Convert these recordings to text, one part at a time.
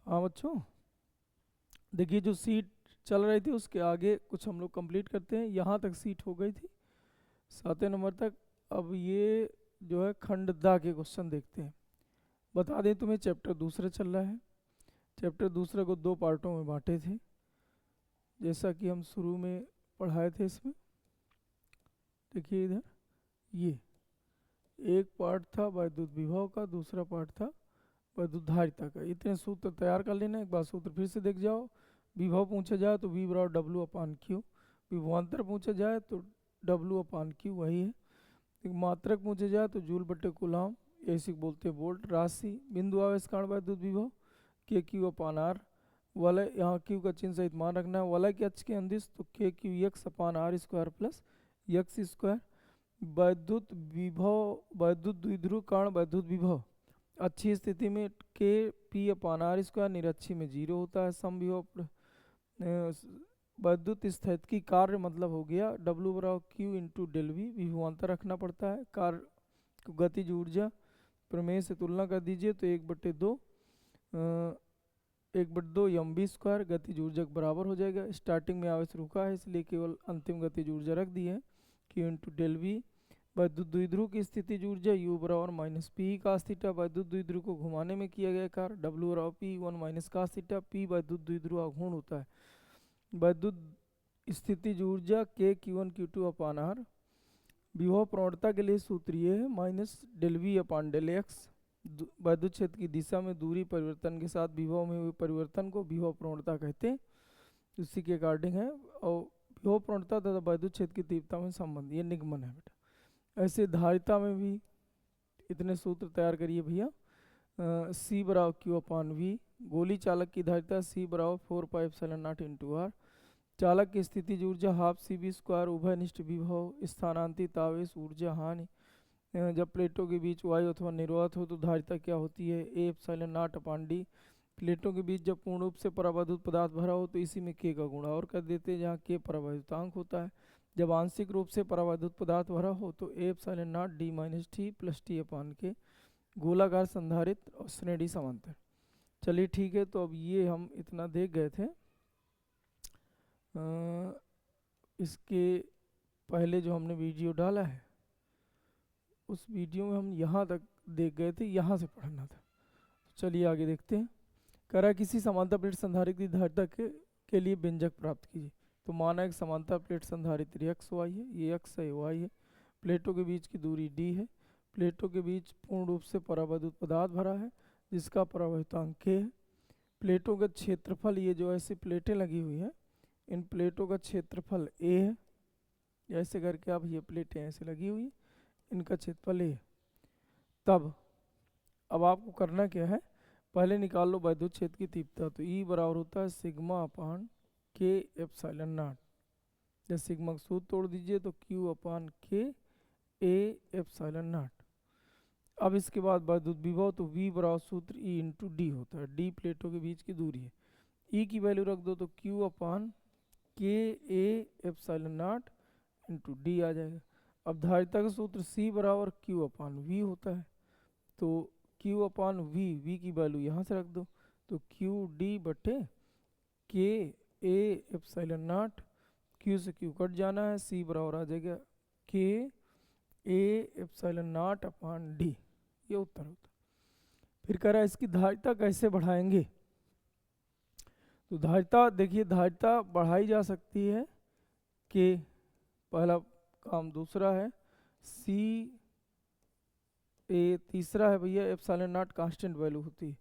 हाँ बच्चों, देखिए जो सीट चल रही थी उसके आगे कुछ हम लोग कंप्लीट करते हैं। यहाँ तक सीट हो गई थी 7वें नंबर तक। अब ये जो है खंडदा के क्वेश्चन देखते हैं। बता दें तुम्हें चैप्टर दूसरा चल रहा है। चैप्टर दूसरे को 2 पार्टों में बांटे थे, जैसा कि हम शुरू में पढ़ाए थे। इसमें देखिए इधर ये एक पार्ट था वैद्युत विभव का, दूसरा पार्ट था वैद्युत धारिता का। इतने सूत्र तैयार कर लेना। एक बार सूत्र फिर से देख जाओ। विभव पूछा जाए तो V बराबर W अपान क्यू, विभवांतर पूछा जाए तो W अपान क्यू वही है। एक मात्रक पूछा जाए तो जूल बटे कूलाम, ऐसे बोलते हैं वोल्ट। राशि बिंदु आवेश कारण वैद्युत विभव के क्यू अपान आर। वलय, यहाँ क्यू का चिन्ह सहित मान रखना है। वलय के अक्ष के अंदिश तो K Q X upon R square plus X square. वैद्युत विभव, वैद्युत द्विध्रुव कारण वैद्युत विभव अच्छी स्थिति में के पी अपान आर स्क्वायर, निरक्षी में 0 होता है। समविभव वैद्युत स्थितिकी कार्य मतलब हो गया W बराबर क्यू इंटू डेल वी। विभवांतर रखना पड़ता है। कार्य गतिज ऊर्जा प्रमेय से तुलना कर दीजिए तो 1/2 1/2 एम बी स्क्वायर गतिज ऊर्जा के बराबर हो जाएगा। स्टार्टिंग में आवेश रुका है इसलिए केवल अंतिम गतिज ऊर्जा रख दी है क्यू इंटू डेल वी। वैद्युत द्विध्रुव की स्थितिज ऊर्जा U बराबर माइनस पी कास थीटा। वैद्युत द्विध्रुव को घुमाने में किया गया कार्य W बराबर P 1 minus cos theta. P वैद्युत द्विध्रुव आघूर्ण होता है। वैद्युत स्थितिज ऊर्जा के Q1 Q2 अपान आर। विभव प्रवणता के लिए सूत्र ये है minus del V upon del X. वैद्युत क्षेत्र की दिशा में दूरी परिवर्तन के साथ विभव में हुए परिवर्तन को विभव प्रवणता कहते हैं। उसी के अकॉर्डिंग है। और विभव प्रवणता तथा वैद्युत क्षेत्र की तीव्रता में संबंध, ये निगमन है बेटा। ऐसे धारिता में भी इतने सूत्र तैयार करिए भैया। C बराबर क्यू अपान वी। गोली चालक की धारिता C बराबर 4πε0 इंटू आर। चालक की स्थितिज ऊर्जा हाफ सी बी स्क्वायर। उभयनिष्ठ विभव, स्थानांतरित आवेश, ऊर्जा हानि। जब प्लेटों के बीच वायु अथवा निर्वात हो तो धारिता क्या होती है A ε0 अपान डी। प्लेटों के बीच जब पूर्ण रूप से परावैद्युत पदार्थ भरा हो तो इसी में K का गुणा और कर देते हैं, जहाँ K परावैद्युतांक होता है। जब आंशिक रूप से परावैद्युत पदार्थ भरा हो तो A ε0 D minus T plus T upon K. गोलाकार संधारित्र और श्रेणी समांतर। चलिए ठीक है, तो अब ये हम इतना देख गए थे। इसके पहले जो हमने वीडियो डाला है उस वीडियो में हम यहाँ तक देख गए थे, यहाँ से पढ़ना था। तो चलिए आगे देखते हैं। कह रहा है किसी समांतर प्लेट संधारित्र की धारिता के लिए व्यंजक प्राप्त कीजिए। तो माना एक समांतर प्लेट संधारित्र एक्स वाई है, ये एक्स है वाई है। प्लेटों के बीच की दूरी डी है। प्लेटों के बीच पूर्ण रूप से परावैद्युत पदार्थ भरा है जिसका परावैद्युतांक के है। प्लेटों का क्षेत्रफल, ये जो ऐसी प्लेटें लगी हुई हैं इन प्लेटों का क्षेत्रफल ए है। ऐसे करके अब ये प्लेटें ऐसे लगी हुई, इनका क्षेत्रफल ए। तब अब आपको करना क्या है, पहले निकाल लो वैद्युत क्षेत्र की तीव्रता। तो E बराबर होता है सिग्मा अपान के एप्सिलॉन नॉट। जब सिग्मा का सूत्र तोड़ दीजिए तो Q upon K A epsilon not. अब इसके बाद वैद्युत विभव, तो V बराबर सूत्र E इंटू डी होता है। डी प्लेटों के बीच की दूरी है। E की वैल्यू रख दो तो Q upon K A epsilon naught into D आ जाएगा। अब धारिता का सूत्र C बराबर Q अपान V होता है। तो Q अपान V की वैल्यू यहाँ से रख दो तो Q डी बटे के ए एप्सिलॉन नॉट। Q से Q कट जाना है, C बराबर आ जाएगा के A epsilon not upon D. ये उत्तर होता है। फिर कह रहा है इसकी धारिता कैसे बढ़ाएंगे। तो धारिता देखिए, धारिता बढ़ाई जा सकती है के पहला काम। दूसरा है सी ए। तीसरा है भैया एप्सिलॉन नॉट कांस्टेंट वैल्यू होती है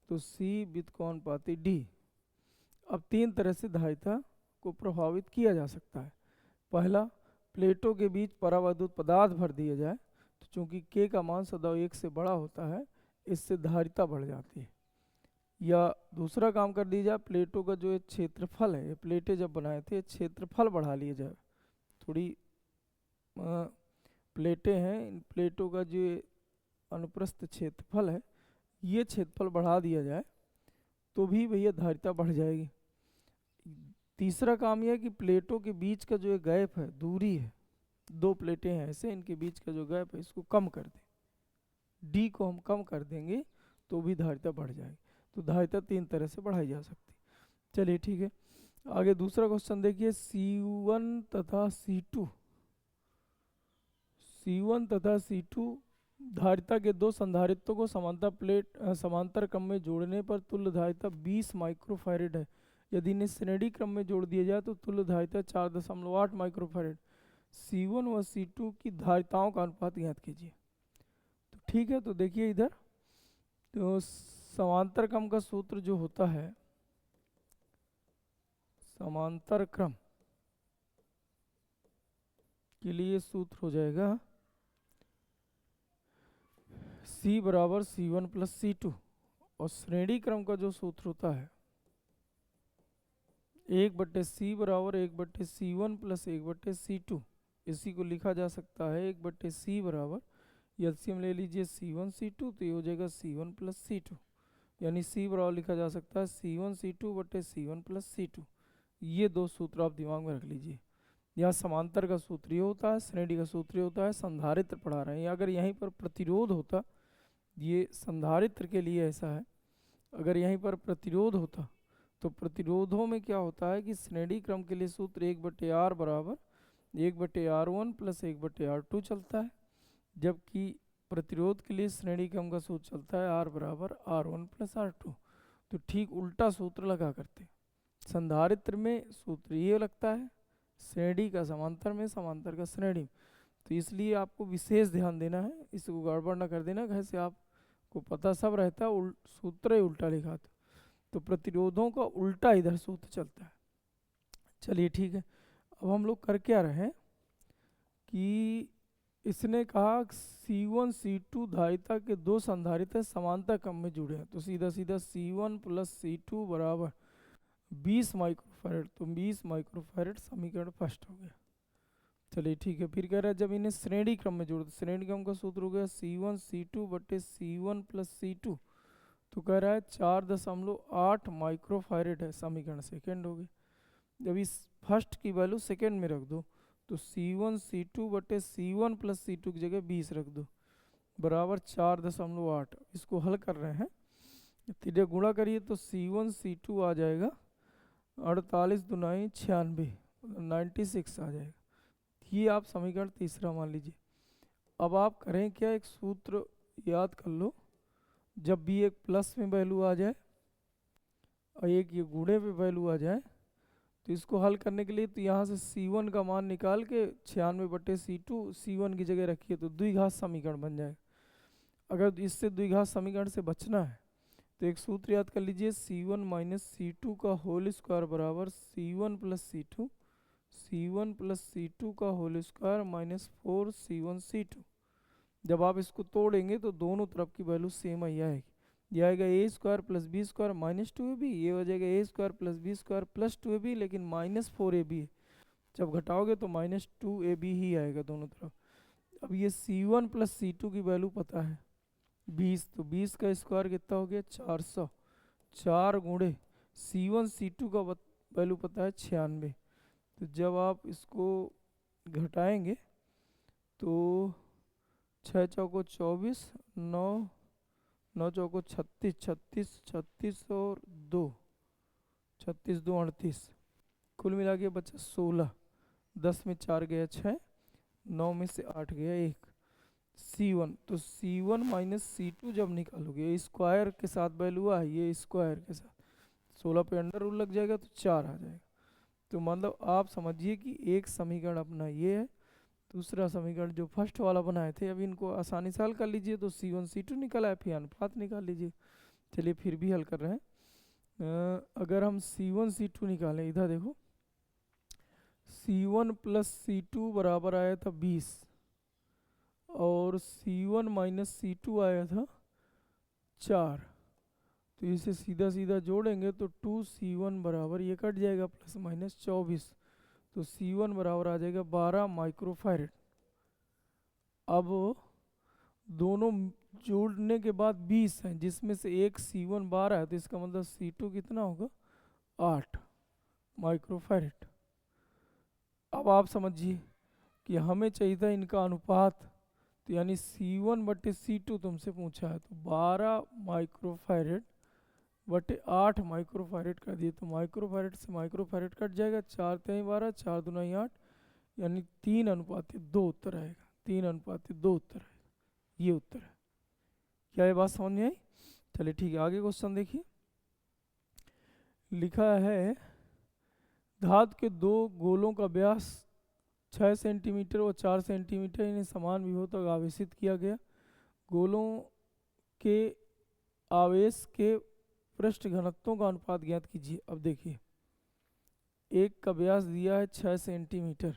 तो सी विद कौन पाती डी। अब 3 तरह से धारिता को प्रभावित किया जा सकता है। पहला, प्लेटों के बीच परावैद्युत पदार्थ भर दिया जाए तो चूंकि के का मान सदैव 1 से बड़ा होता है इससे धारिता बढ़ जाती है। या दूसरा काम कर दिया जाए, प्लेटों का जो क्षेत्रफल है, ये प्लेटें जब बनाए थे क्षेत्रफल बढ़ा लिया जाए। थोड़ी प्लेटें हैं, इन प्लेटों का जो अनुप्रस्थ क्षेत्रफल है ये क्षेत्रफल बढ़ा दिया जाए तो भी भैया धारिता बढ़ जाएगी। तीसरा काम यह है कि प्लेटों के बीच का जो गैप है, दूरी है, 2 प्लेटें हैं ऐसे, इनके बीच का जो गैप है इसको कम कर दें। डी को हम कम कर देंगे तो भी धारिता बढ़ जाएगी। तो धारिता 3 तरह से बढ़ाई जा सकती है। चलिए ठीक है, आगे दूसरा क्वेश्चन देखिए। C1 तथा C2, C1 तथा C2 धारिता के दो संधारित्रों को समांतर क्रम में जोड़ने पर तुल्य धारिता 20 माइक्रोफैरड है। यदि इन्हें श्रेणी क्रम में जोड़ दिया जाए तो तुल्य धारिता 4.8 माइक्रोफैरड। C1 व C2 की धारिताओं का अनुपात ज्ञात कीजिए। तो ठीक है, तो देखिए इधर, तो समांतर क्रम का सूत्र जो होता है, समांतर क्रम के लिए सूत्र हो जाएगा C बराबर C1 प्लस C2, और श्रेणी क्रम का जो सूत्र होता है 1/C बराबर 1/C1 प्लस 1/C2, इसी को लिखा जा सकता है 1/C बराबर, एलसीएम ले लीजिए C1 C2, तो ये हो जाएगा C1 प्लस C2, यानी C बराबर लिखा जा सकता है C1 C2 बटे C1 प्लस C2। ये दो सूत्र आप दिमाग में रख लीजिए। यहाँ समांतर का सूत्र ये होता है, श्रेणी का सूत्र ये होता है, संधारित्र पढ़ा रहे हैं। अगर यहीं पर प्रतिरोध होता, ये संधारित्र के लिए ऐसा है, अगर यहीं पर प्रतिरोध होता तो प्रतिरोधों में क्या होता है कि श्रेणी क्रम के लिए सूत्र 1/R बराबर 1/R1 प्लस 1/R2 चलता है, जबकि प्रतिरोध के लिए श्रेणी क्रम का सूत्र चलता है R बराबर R1 प्लस R2। तो ठीक उल्टा सूत्र लगा करते, संधारित्र में सूत्र ये लगता है, श्रेणी का समांतर में, समांतर का श्रेणी। तो इसलिए आपको विशेष ध्यान देना है, इसको गड़बड़ ना कर देना, कैसे आपको पता सब रहता है, सूत्र ही उल्टा लिखा था। तो प्रतिरोधों का उल्टा इधर सूत्र चलता है। चलिए ठीक है, अब हम लोग कर क्या रहे हैं कि इसने कहा C1 C2 धारिता के दो संधारित्र समांतर क्रम में जुड़े हैं, तो सीधा सीधा C1 प्लस C2 बराबर 20 माइक्रोफैरड, तो 20 माइक्रोफैरड समीकरण फर्स्ट हो गया। चलिए ठीक है, फिर कह रहा है जब इन्हें श्रेणी क्रम में जोड़, श्रेणी क्रम का सूत्र हो गया C1 C2 बटे C1 प्लस C2, तो कह रहा है 4.8 माइक्रोफैरड है, समीकरण सेकेंड हो गया। जब इस फर्स्ट की वैल्यू सेकेंड में रख दो तो C1 C2 बटे C1 प्लस C2 की जगह 20 रख दो, बराबर 4.8। इसको हल कर रहे हैं, तीसरे गुणा करिए तो C1 C2 आ जाएगा 48 दूनी 96, 96 आ जाएगा। ये आप समीकरण तीसरा मान लीजिए। अब आप करें क्या, एक सूत्र याद कर लो, जब भी एक प्लस में वैल्यू आ जाए और एक ये गुणे पे वैल्यू आ जाए, तो इसको हल करने के लिए तो यहाँ से C1 का मान निकाल के 96 बटे C2 C1 की जगह रखिए, तो द्विघात समीकरण बन जाएगा। अगर इससे द्विघात समीकरण से बचना है तो एक सूत्र याद कर लीजिए, C1 माइनस C2 का होल स्क्वायर बराबर C1 plus C2, C1 plus C2 का whole square minus 4 C1 C2। जब आप इसको तोड़ेंगे तो दोनों तरफ की वैल्यू सेम ही आएगी। यह आएगा A square plus B square minus 2ab, ये हो जाएगा A square plus B square plus 2ab, लेकिन माइनस 4ab है, जब घटाओगे तो माइनस 2ab ही आएगा दोनों तरफ। अब ये C1 प्लस C2 की वैल्यू पता है 20, तो 20 का स्क्वायर कितना हो गया 400, 4 गुणे C1 C2 का वैल्यू पता है 96। तो जब आप इसको घटाएंगे तो 6 चौको 24, 9 चौको 36, 36 36 और 2, 36 2 38, कुल मिला के बचा 16, 10 में 4 गया 6, 9 में से 8 गया 1, C1। तो C1 माइनस C2 जब निकालोगे स्क्वायर के साथ वैल्यू है, ये स्क्वायर के साथ 16 पे अंडर रूल लग जाएगा तो 4 आ जाएगा। तो मतलब आप समझिए कि एक समीकरण अपना ये है, दूसरा समीकरण जो फर्स्ट वाला बनाए थे, अभी इनको आसानी से हल कर लीजिए, तो C1 C2 निकला है, फिर अनुपात निकाल लीजिए। चलिए फिर भी हल कर रहे हैं। अगर हम C1 C2 निकालें, इधर देखो C1 प्लस C2 बराबर आया था 20 और C1 माइनस C2 आया था 4, तो इसे सीधा सीधा जोड़ेंगे तो 2C1 बराबर, ये कट जाएगा प्लस माइनस 24, तो C1 बराबर आ जाएगा 12 माइक्रोफैरड। अब दोनों जोड़ने के बाद 20 हैं, जिसमें से एक C1 12 है, तो इसका मतलब C2 कितना होगा 8 माइक्रोफैरड। अब आप समझिए कि हमें चाहिए था इनका अनुपात, तो यानी C1 बटे C2 तुमसे पूछा है, तो 12 माइक्रोफैरड बटे 8 माइक्रोफैरेड कर दिए, तो माइक्रोफैरेड से माइक्रोफैरेड कट जाएगा, 4×3 = 12, 4×2 = 8, यानी 3:2 उत्तर आएगा, 3:2 उत्तर आएगा, ये उत्तर है। क्या ये बात समझ में आई? चलिए ठीक है, आगे क्वेश्चन देखिए। लिखा है धातु के दो गोलों का व्यास 6 सेंटीमीटर और 4 सेंटीमीटर, इन्हें समान विभव तक आवेशित किया गया। गोलों के आवेश के पृष्ठ घनत्वों का अनुपात ज्ञात कीजिए। अब देखिए, एक का व्यास दिया है 6 सेंटीमीटर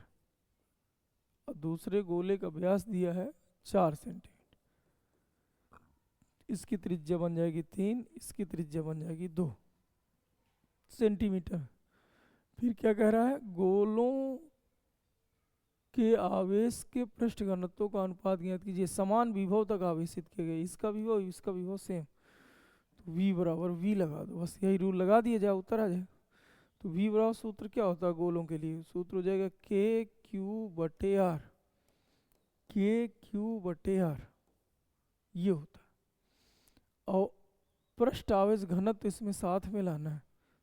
और दूसरे गोले का व्यास दिया है 4 सेंटीमीटर। इसकी त्रिज्या बन जाएगी 3, इसकी त्रिज्या बन जाएगी 2 सेंटीमीटर। फिर क्या कह रहा है, गोलों के आवेश के पृष्ठ घनत्वों का अनुपात ज्ञात कीजिए, समान विभव तक आवेशित किए गए। इसका विभव सेम, तो V बराबर V लगा दो, बस यही रूल लगा दिया जाए, उत्तर आ जाए। तो V बराबर सूत्र क्या होता है गोलों के लिए, सूत्र हो जाएगा KQ/R, KQ/R ये होता है। और पृष्ठ आवेश घनत्व इसमें साथ में लाना है,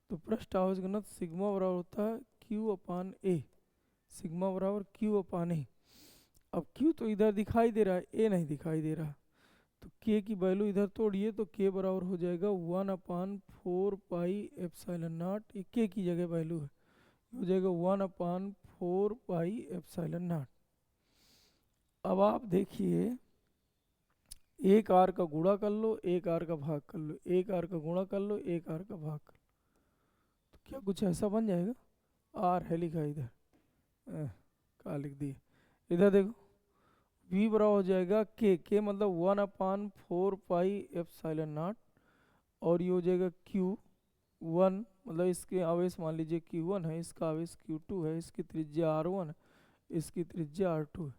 तो पृष्ठ आवेश घनत्व सिग्मा बराबर होता है Q/A, सिग्मा बराबर Q/A। अब Q तो इधर दिखाई दे रहा है, A नहीं दिखाई दे रहा, तो K की वैल्यू इधर तोड़िए तो K बराबर हो जाएगा 1/4πε0, ये K की जगह वैल्यू है, हो जाएगा 1/4πε0। अब आप देखिए, एक R का गुणा कर लो, एक R का भाग कर लो, एक R का गुणा कर लो, एक R का भाग कर लो, तो क्या कुछ ऐसा बन जाएगा। R है लिखा इधर, क्या लिख दिए, इधर देखो V बराबर हो जाएगा K मतलब 1/4πε0, और ये हो जाएगा Q1, मतलब इसके आवेश मान लीजिए Q1 है, इसका आवेश Q2 है, इसकी त्रिज्या R1 है, इसकी त्रिज्या R2 है।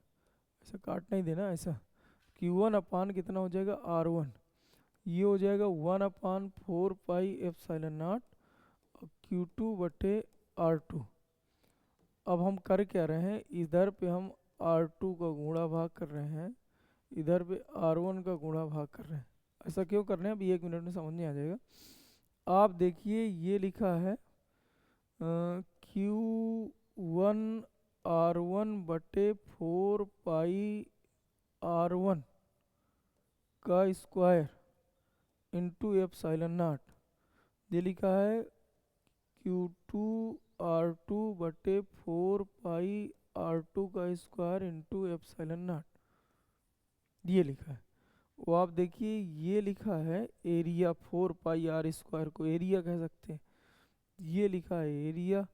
ऐसा काट नहीं देना, ऐसा Q1 अपान कितना हो जाएगा R1, ये हो जाएगा 1/4πε0 और Q2/R2। अब हम कर क्या रहे हैं, इधर पे हम R2 का गुणा भाग कर रहे हैं, इधर पे R1 का गुणा भाग कर रहे हैं। ऐसा क्यों कर रहे हैं, अभी 1 मिनट में समझ में आ जाएगा। आप देखिए ये लिखा है Q1 R1/4πR1 का स्क्वायर इंटू ε0, ये लिखा है Q2 R2/4πR2 का स्क्वायर इंटू ε0, ये लिखा है। वो आप देखिए ये लिखा है एरिया 4πr² को एरिया कह सकते हैं, ये लिखा है एरिया।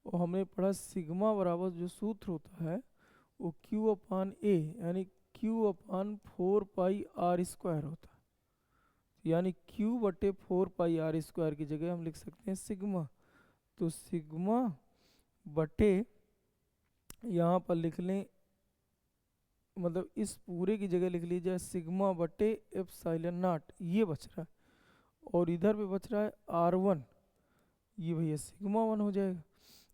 और हमने पढ़ा सिग्मा बराबर जो सूत्र होता है वो Q/A यानी Q/4πr² होता है, यानी Q/4πr² की जगह हम लिख सकते हैं सिग्मा। तो सिग्मा बटे यहाँ पर लिख लें, मतलब इस पूरे की जगह लिख लीजिए σ/ε0, ये बच रहा है, और इधर पे बच रहा है R1, ये भैया σ1 हो जाएगा।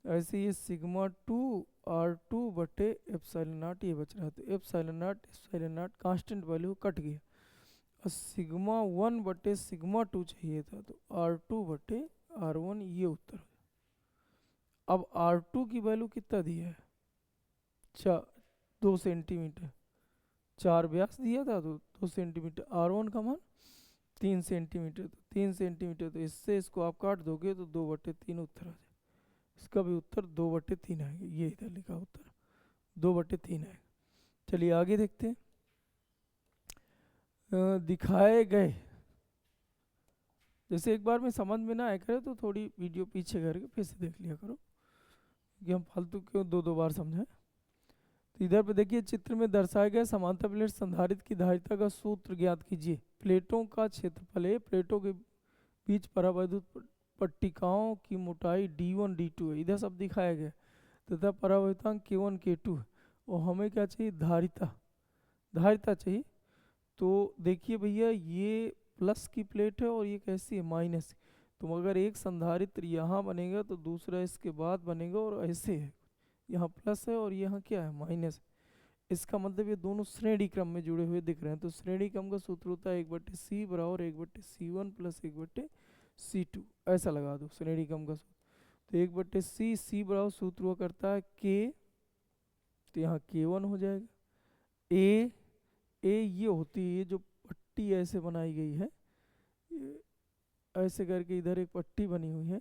ऐसे ये σ2 R2/ε0 ये बच रहा है, तो ε0 कांस्टेंट वैल्यू कट गया, और σ1/σ2 चाहिए था, तो R2/R1 ये उत्तर है। अब R2 की वैल्यू कितना दिया है, 2 सेंटीमीटर, 4 व्यास दिया था तो 2 सेंटीमीटर, R1 का मान 3 सेंटीमीटर, तो 3 सेंटीमीटर, तो इससे इसको आप काट दोगे तो 2/3 उत्तर आ जाए, इसका भी उत्तर 2/3 आएगा, ये इधर लिखा उत्तर 2/3 आएगा। चलिए आगे देखते हैं। दिखाए गए, जैसे एक बार में समझ में ना आया करे तो थोड़ी वीडियो पीछे करके फिर से देख लिया करो, कि हम फालतू क्यों 2 बार समझें। तो इधर पे देखिए चित्र में दर्शाए गए समांतर प्लेट संधारित्र की धारिता का सूत्र ज्ञात कीजिए। प्लेटों का क्षेत्रफल है, प्लेटों के बीच परावैद्युत पट्टिकाओं की मोटाई D1 D2 है, इधर सब दिखाया गया, तथा परावैद्युतांक K1 K2 है, और हमें क्या चाहिए, धारिता चाहिए। तो देखिए भैया ये प्लस की प्लेट है और ये कैसी है, माइनस। तो अगर एक संधारित्र यहाँ बनेगा तो दूसरा इसके बाद बनेगा, और ऐसे है, यहाँ प्लस है और यहाँ क्या है, माइनस। इसका मतलब ये दोनों श्रेणी क्रम में जुड़े हुए दिख रहे हैं, तो श्रेणी क्रम का सूत्र होता है 1/c बराबर 1/c1 प्लस 1/c2। C2 ऐसा लगा दो श्रेणी क्रम का सूत्र। तो 1/c, c बराबर सूत्र हुआ करता है k, तो यहाँ k1 हो जाएगा। ए ये होती है जो पट्टी ऐसे बनाई गई है, ऐसे करके इधर एक पट्टी बनी हुई है,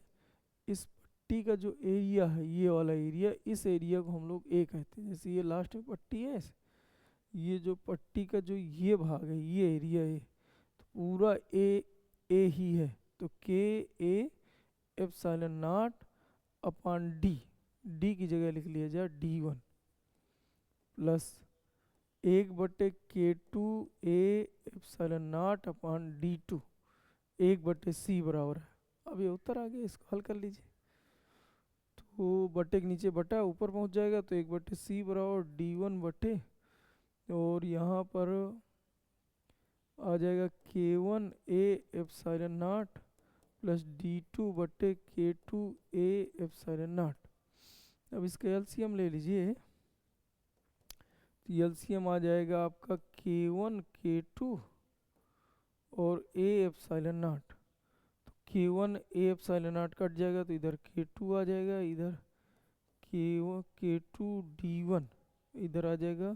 इस पट्टी का जो एरिया है, ये वाला एरिया, इस एरिया को हम लोग ए कहते हैं। जैसे ये लास्ट में पट्टी है, ये जो पट्टी का जो ये भाग है, ये एरिया है, तो पूरा ए ही है। तो के A epsilon not upon D की जगह लिख लिया जाए D1 plus 1/K2 A epsilon not upon D2 1/c बराबर है। अब ये उत्तर आ गया, इसको हल कर लीजिए। तो बटे के नीचे बटा ऊपर पहुंच जाएगा, तो 1/c बराबर D1 बटे, और यहाँ पर आ जाएगा K1 A epsilon not plus D2/K2 A epsilon not. अब इसका एलसीएम ले लीजिए, तो एलसीएम आ जाएगा आपका K1 K2 और ए एप्सिलॉन नॉट। तो K1 A epsilon not cut जाएगा, तो इधर K2 आ जाएगा, इधर K1 K2 D1, इधर आ जाएगा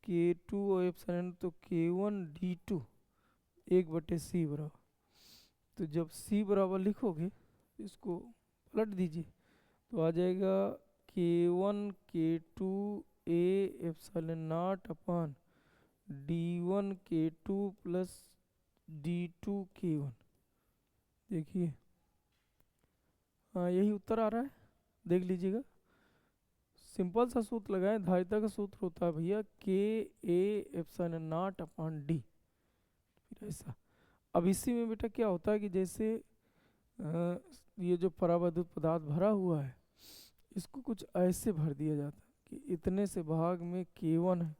K2 और एप्सिलॉन, तो K1 D2 1/c बराबर। तो जब c बराबर लिखोगे, इसको पलट दीजिए, तो आ जाएगा K1 K2 A epsilon not upon D1 K2 plus D2 K1। देखिए, हाँ यही उत्तर आ रहा है, देख लीजिएगा। सिंपल सा सूत्र लगाएं, धारिता का सूत्र होता है भैया के A epsilon not upon D, फिर ऐसा। अब इसी में बेटा क्या होता है कि जैसे ये जो परावैद्युत पदार्थ भरा हुआ है, इसको कुछ ऐसे भर दिया जाता है कि इतने से भाग में K1 है,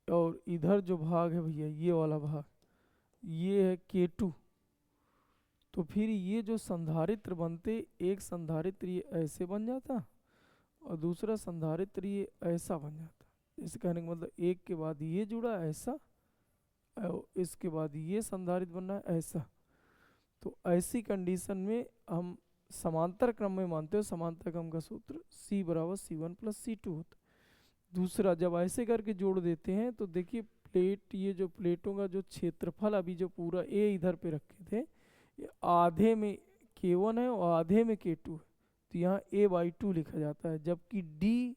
और इधर जो भाग है भैया, ये वाला भाग, ये है K2। तो फिर ये जो संधारित्र बनते, एक संधारित्र ये ऐसे बन जाता और दूसरा संधारित्र ये ऐसा बन जाता। जैसे कहने का मतलब एक के बाद ये जुड़ा ऐसा, और इसके बाद ये संधारित्र बनना है ऐसा। तो ऐसी कंडीशन में हम समांतर क्रम में मानते हो, समांतर क्रम का सूत्र C बराबर C1 प्लस C2 होता है। दूसरा, जब ऐसे करके जोड़ देते हैं तो देखिए प्लेट, ये जो प्लेटों का जो क्षेत्रफल अभी जो पूरा A इधर पे रखे थे, ये आधे में K1 है और आधे में K2 है, तो यहाँ A/2 लिखा जाता है। जबकि D,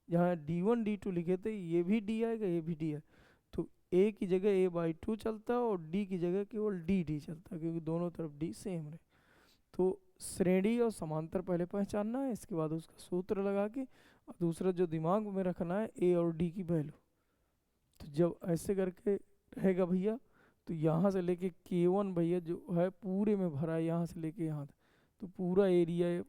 जहाँ D1 D2 लिखे थे, ये भी D आएगा, ये भी D है, तो A की जगह A/2 चलता है और D की जगह केवल D चलता है, क्योंकि दोनों तरफ D सेम रहे। तो श्रेणी और समांतर पहले पहचानना है, इसके बाद उसका सूत्र लगा के, और दूसरा जो दिमाग में रखना है A और D की वैल्यू। तो जब ऐसे करके रहेगा भैया, तो यहाँ से लेके K1 भैया जो है पूरे में भरा है, यहाँ से लेके यहाँ तक, तो पूरा एरिया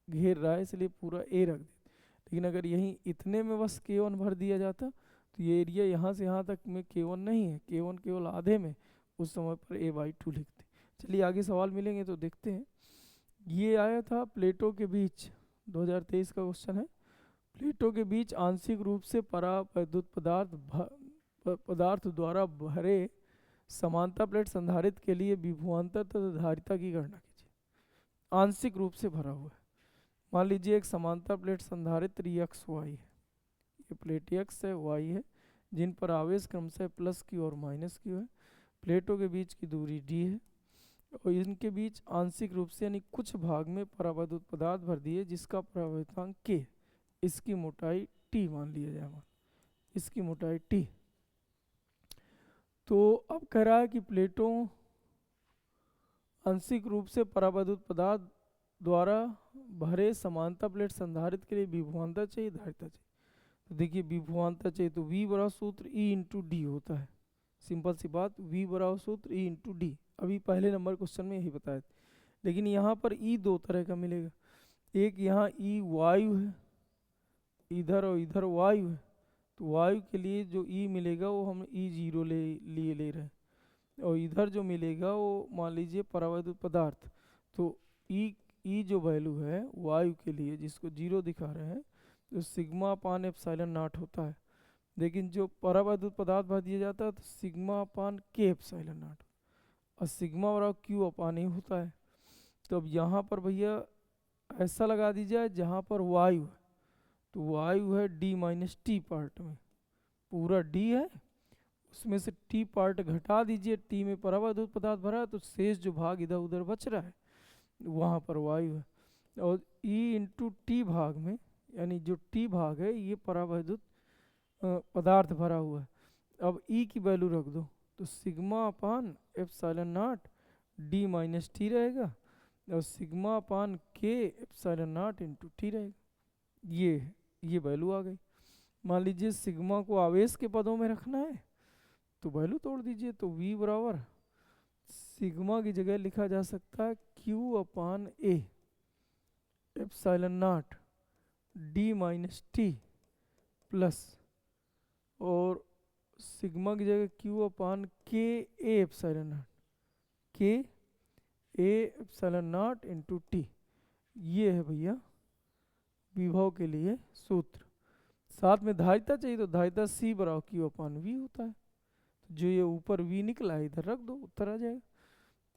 घेर रहा है, इसलिए पूरा A रख देते। लेकिन अगर यहीं इतने में बस K1 भर दिया जाता, तो ये एरिया यहाँ से यहाँ तक में K1 नहीं है, K1 केवल आधे में, उस समय पर A/2 लिखते। चलिए आगे सवाल मिलेंगे तो देखते हैं। ये आया था प्लेटों के बीच, 2023 का क्वेश्चन है। प्लेटों के बीच आंशिक रूप से परावैद्युत पदार्थ द्वारा भरे समांतर प्लेट संधारित्र के लिए विभवांतर तथा धारिता की गणना कीजिए। आंशिक रूप से भरा हुआ है, मान लीजिए एक समांतर प्लेट संधारित्र x y है, ये प्लेट x है, y है, जिन पर आवेश क्रमशः प्लस Q और माइनस Q है। प्लेटों के बीच की दूरी d है, और इनके बीच आंशिक रूप से यानी कुछ भाग में परावैद्युत पदार्थ भर दिए, जिसका परावैद्युतांक k, इसकी मोटाई t मान लिया जाए, मान इसकी मोटाई t। तो अब कह रहा है कि प्लेटों आंशिक रूप से परावैद्युत पदार्थ द्वारा भरे समांतर प्लेट संधारित्र के लिए विभवांतर चाहिए, धारिता चाहिए। तो देखिए विभवांतर चाहिए तो V बराबर सूत्र E इंटू डी होता है, सिंपल सी बात, V बराबर सूत्र E इंटू डी। अभी पहले नंबर क्वेश्चन में यही बताया था, लेकिन यहाँ पर E दो तरह का मिलेगा। एक यहाँ E वायु है इधर, और इधर वायु है, तो वायु के लिए जो E मिलेगा वो हम E0 ले रहे हैं, और इधर जो मिलेगा वो मान लीजिए परावैद्युत पदार्थ। तो E जो वैल्यू है वायु के लिए, जिसको 0 दिखा रहे हैं, तो सिग्मा अपान एप्सिलॉन नॉट होता है। लेकिन जो परावैद्युत पदार्थ भर दिया जाता है तो सिग्मा अपान के एप्सिलॉन नॉट। और सिग्मा बराबर क्यू अपान ए होता है। तो अब यहाँ पर भैया ऐसा लगा दीजिए जहाँ पर वायु है, तो वायु है डी माइनस टी पार्ट में, पूरा डी है, उसमें से टी पार्ट घटा दीजिए, टी में परावैद्युत पदार्थ भरा है, तो शेष जो भाग इधर उधर बच रहा है वहाँ पर वायु है। और ई इंटू टी भाग में, यानी जो टी भाग है ये परावैद्युत पदार्थ भरा हुआ है। अब ई की वैल्यू रख दो, तो सिग्मा अपान epsilon naught D minus T रहेगा, और सिग्मा अपान के एप्सिलॉन नॉट इंटू टी रहेगा। ये वैल्यू आ गई। मान लीजिए सिग्मा को आवेश के पदों में रखना है तो वैल्यू तोड़ दीजिए, तो v बराबर सिग्मा की जगह लिखा जा सकता है q अपान ए epsilon naught D minus T plus, और सिग्मा की जगह q upon K A epsilon not, के A epsilon naught into T. ये है भैया विभव के लिए सूत्र। साथ में धारिता चाहिए तो धारिता C बराबर Q अपान V होता है। तो जो ये ऊपर V निकला है इधर रख दो, उत्तर आ जाएगा।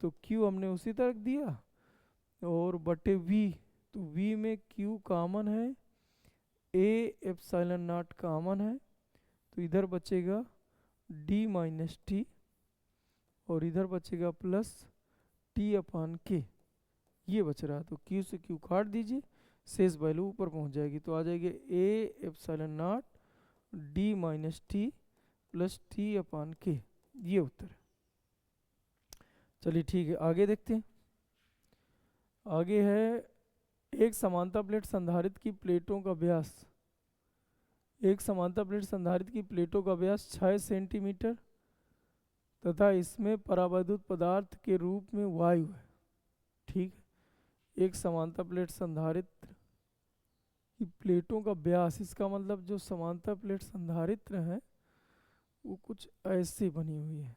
तो Q हमने उसी तरह रख दिया, और बटे V, तो V में Q कॉमन है, A एप्सिलॉन नॉट कॉमन है, तो इधर बचेगा D माइनस टी, और इधर बचेगा प्लस T अपान K, ये बच रहा है। तो Q से Q काट दीजिए, शेष वैल्यू ऊपर पहुंच जाएगी, तो आ जाएगी A epsilon naught D minus T plus T upon K, ये उत्तर है। चलिए ठीक है, आगे देखते हैं। आगे है एक समांतर प्लेट संधारित्र की प्लेटों का व्यास, एक समांतर प्लेट संधारित्र की प्लेटों का व्यास 6 सेंटीमीटर तथा इसमें परावैद्युत पदार्थ के रूप में वायु है। ठीक है, एक समांतर प्लेट संधारित्र की प्लेटों का व्यास, इसका मतलब जो समांतर प्लेट संधारित्र है वो कुछ ऐसी बनी हुई है,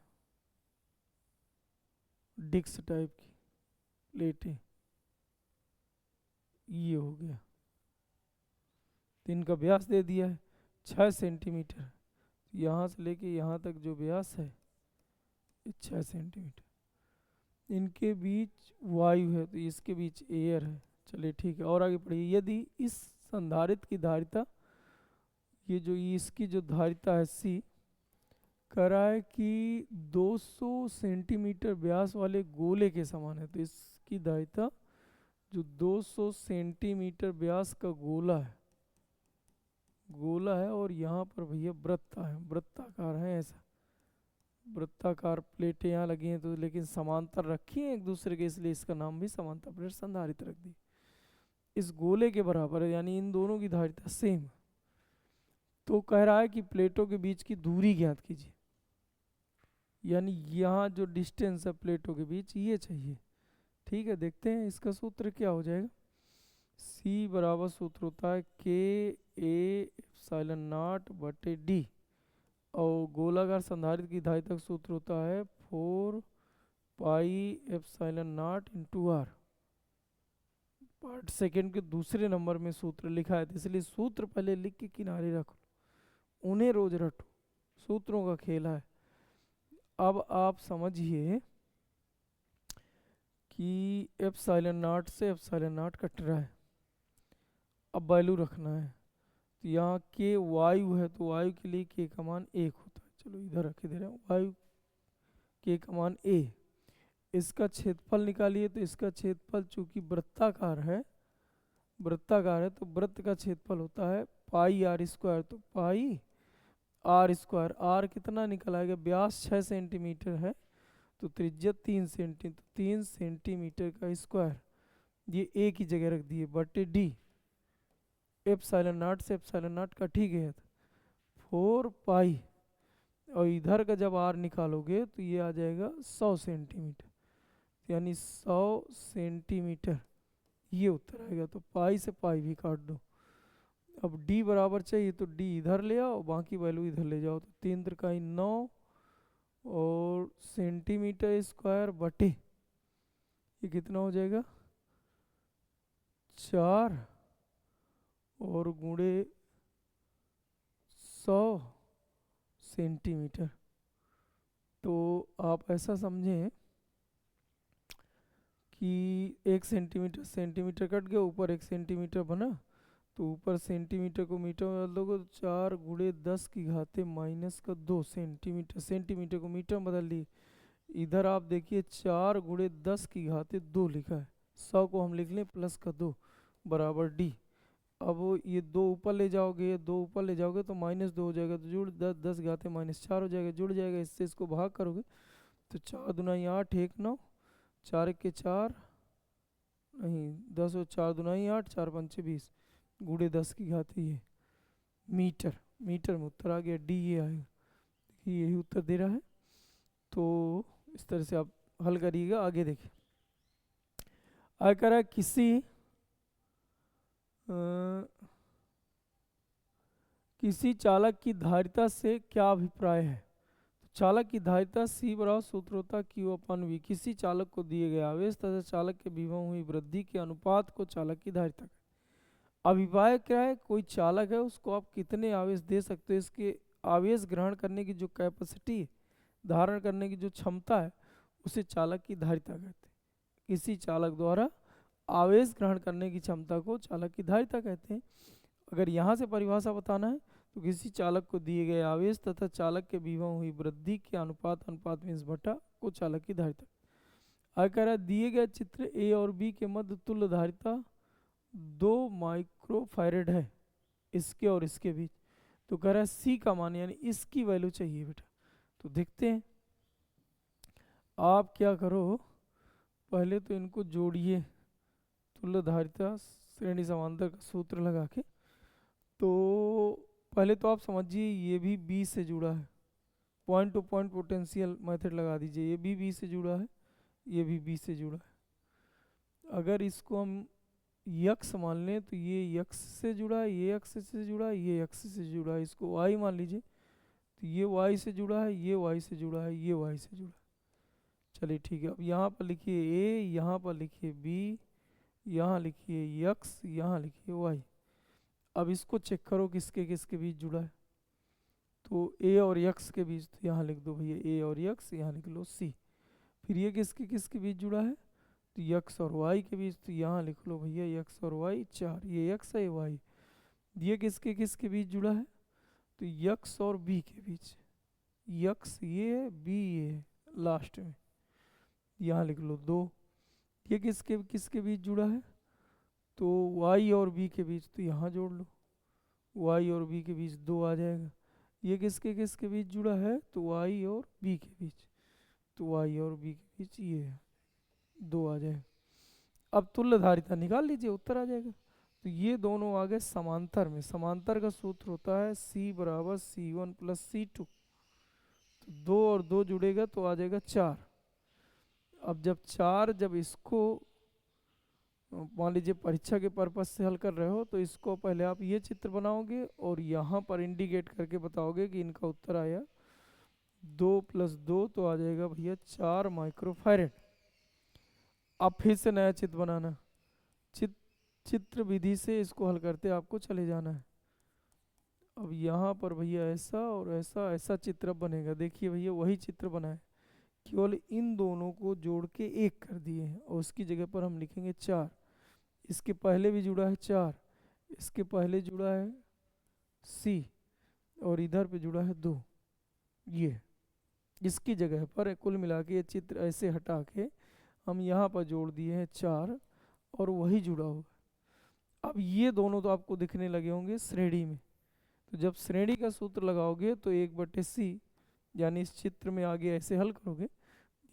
डिस्क टाइप की प्लेटें, ये हो गया। तो इनका व्यास दे दिया है 6 सेंटीमीटर, यहाँ से लेके यहाँ तक जो व्यास है ये 6 सेंटीमीटर। इनके बीच वायु है, तो इसके बीच एयर है। चलिए ठीक है, और आगे पढ़िए। यदि इस संधारित्र की धारिता, ये जो इसकी जो धारिता है C, करा है कि 200 सेंटीमीटर व्यास वाले गोले के समान है, तो इसकी धारिता जो 200 सेंटीमीटर व्यास का गोला है, और यहाँ पर भैया वृत्ता है, वृत्ताकार है, ऐसा वृत्ताकार प्लेटें यहाँ लगी हैं, तो लेकिन समांतर रखी हैं एक दूसरे के, इसलिए इसका नाम भी समांतर प्लेट संधारित्र रख दी। इस गोले के बराबर है, यानी इन दोनों की धारिता सेम। तो कह रहा है कि प्लेटों के बीच की दूरी ज्ञात कीजिए, यानी यहाँ जो डिस्टेंस है प्लेटों के बीच ये चाहिए। ठीक है, देखते हैं इसका सूत्र क्या हो जाएगा। C बराबर सूत्र होता है के ए एप्सिलॉन नॉट बटे डी, और गोलाकार संधारित्र की धारिता का सूत्र होता है 4 pi epsilon naught into R. Part second के दूसरे नंबर में सूत्र लिखा है, तो इसलिए सूत्र पहले लिख के किनारे रख लो, उन्हें रोज रटो, सूत्रों का खेल है। अब आप समझिए कि एप्सिलॉन नॉट से एप्सिलॉन नॉट कट रहा है, अब वैल्यू रखना है। तो यहाँ के वायु है, तो वायु के लिए के का मान 1 होता है। चलो इधर रखे दे रहे हैं, वायु के का मान a। इसका क्षेत्रफल निकालिए, तो इसका क्षेत्रफल चूंकि वृत्ताकार है तो वृत्त का क्षेत्रफल होता है पाई आर स्क्वायर, तो पाई आर स्क्वायर। आर कितना निकल आएगा, व्यास 6 सेंटीमीटर है तो त्रिज्या 3 सेंटीमीटर, तो 3 सेंटीमीटर का स्क्वायर, ये ए की जगह रख दिए, बटे डी एप्सिलॉन नॉट से एप्सिलॉन नॉट कट ही गया था 4 पाई, और इधर का जब आर निकालोगे तो ये आ जाएगा 100 सेंटीमीटर, यानी 100 सेंटीमीटर, ये उत्तर आएगा। तो पाई से पाई भी काट दो। अब d बराबर चाहिए तो d इधर ले आओ, बाकी वैल्यू इधर ले जाओ, तो 3 त्रिकाई 9 और सेंटीमीटर स्क्वायर बटे ये कितना हो जाएगा 4 और गुणे 100 सेंटीमीटर। तो आप ऐसा समझें कि 1 सेंटीमीटर सेंटीमीटर कट गया, ऊपर 1 सेंटीमीटर बना, तो ऊपर सेंटीमीटर को मीटर में बदल दोगे तो 4 × 10⁻² सेंटीमीटर, सेंटीमीटर को मीटर में बदल लिए। इधर आप देखिए 4 × 10⁻² लिखा है, 100 को हम लिख लें +2 बराबर d। अब ये 2 ऊपर ले जाओगे, 2 ऊपर ले जाओगे तो -2 हो जाएगा, तो जुड़ 10 हो जाएगा, जुड़ जाएगा, इससे इसको भाग करोगे तो 4 दूनी 8, 1 9, 4 1 4 नहीं 10 और 4 दूनी 8, 4 5 20 × 10⁻, ये मीटर, मीटर में उत्तर आ गया, डी ये आएगा, यही उत्तर दे रहा है। तो इस तरह से आप हल करिएगा। आगे देखिए, आगे कह रहा है किसी चालक की धारिता से क्या अभिप्राय है। चालक की धारिता C बराबर सूत्र होता Q/V। किसी चालक को दिए गए आवेश तथा चालक के विभव हुई वृद्धि के अनुपात को चालक की धारिता कहते हैं। अभिप्राय क्या है, कोई चालक है उसको आप कितने आवेश दे सकते हो, इसके आवेश ग्रहण करने की जो कैपेसिटी है, धारण करने की जो क्षमता है, उसे चालक की धारिता कहते हैं। किसी चालक द्वारा आवेश ग्रहण करने की क्षमता को चालक की धारिता कहते हैं। अगर यहाँ से परिभाषा बताना है तो किसी चालक को दिए गए आवेश तथा चालक के विभव हुई वृद्धि के अनुपात मीन्स बटा को चालक की धारिता। आगे कह रहा है दिए गए चित्र ए और बी के मध्य तुल्य धारिता 2 माइक्रोफैरेड है इसके और इसके बीच। तो कह रहा है सी का मान यानी इसकी वैल्यू चाहिए बेटा। तो देखते हैं, आप क्या करो, पहले तो इनको जोड़िए, तुल्य धारिता श्रेणी समांतर का सूत्र लगा के। तो पहले तो आप समझिए ये भी बी से जुड़ा है, point two point potential method लगा दीजिए, ये भी बी से जुड़ा है, ये भी बी से जुड़ा है। अगर इसको हम यक्स मान लें तो ये यक्स से जुड़ा है, ये यक्स से जुड़ा है, ये यक्स से जुड़ा है, इसको वाई मान लीजिए तो ये वाई से जुड़ा है, ये वाई से जुड़ा है, ये वाई से जुड़ा है। चलिए ठीक है, अब यहाँ पर लिखिए ए, यहाँ पर लिखिए बी, यहाँ लिखिए यक्स, यहाँ लिखिए वाई। अब इसको चेक करो किसके किसके बीच जुड़ा है। तो ए और यक्स के बीच, तो यहाँ लिख दो भैया ए और यक्स, यहाँ लिख लो सी। फिर ये किसके किसके बीच जुड़ा है, तो यक्स और वाई के बीच, तो यहाँ लिख लो भैया यक्स और वाई 4, ये यक्स है ये वाई। ये किसके किसके बीच जुड़ा है, तो यक्स और बी के बीच, यक्स ये है, बी ये है लास्ट में, यहाँ लिख लो 2। ये किसके किसके बीच जुड़ा है, तो वाई और बी के बीच, तो यहाँ जोड़ लो, वाई और बी के बीच 2 आ जाएगा। ये किसके किसके बीच जुड़ा है, तो वाई और बी के बीच, तो वाई और बी के बीच ये है 2 आ जाएगा। अब तुल्य धारिता निकाल लीजिए, उत्तर आ जाएगा। तो ये दोनों आ गए समांतर में। समांतर का सूत्र होता है C बराबर C1 + C2। तो 2 और 2 जुड़ेगा तो आ जाएगा 4। अब जब इसको मान लीजिए परीक्षा के पर्पज से हल कर रहे हो, तो इसको पहले आप ये चित्र बनाओगे और यहाँ पर इंडिकेट करके बताओगे कि इनका उत्तर आया 2 + 2, तो आ जाएगा भैया 4 माइक्रोफैरेड। अब फिर से नया चित्र बनाना, चित्र विधि से इसको हल करते आपको चले जाना है। अब यहाँ पर भैया ऐसा और ऐसा ऐसा चित्र बनेगा। देखिए भैया वही चित्र बना है, केवल इन दोनों को जोड़ के 1 कर दिए हैं और उसकी जगह पर हम लिखेंगे 4। इसके पहले भी जुड़ा है 4, इसके पहले जुड़ा है C और इधर पे जुड़ा है 2। ये इसकी जगह पर कुल मिला के ये चित्र ऐसे हटा के हम यहाँ पर जोड़ दिए हैं 4 और वही जुड़ा होगा। अब ये दोनों तो आपको दिखने लगे होंगे श्रेणी में। तो जब श्रेणी का सूत्र लगाओगे तो 1/C, यानी इस चित्र में आगे ऐसे हल करोगे,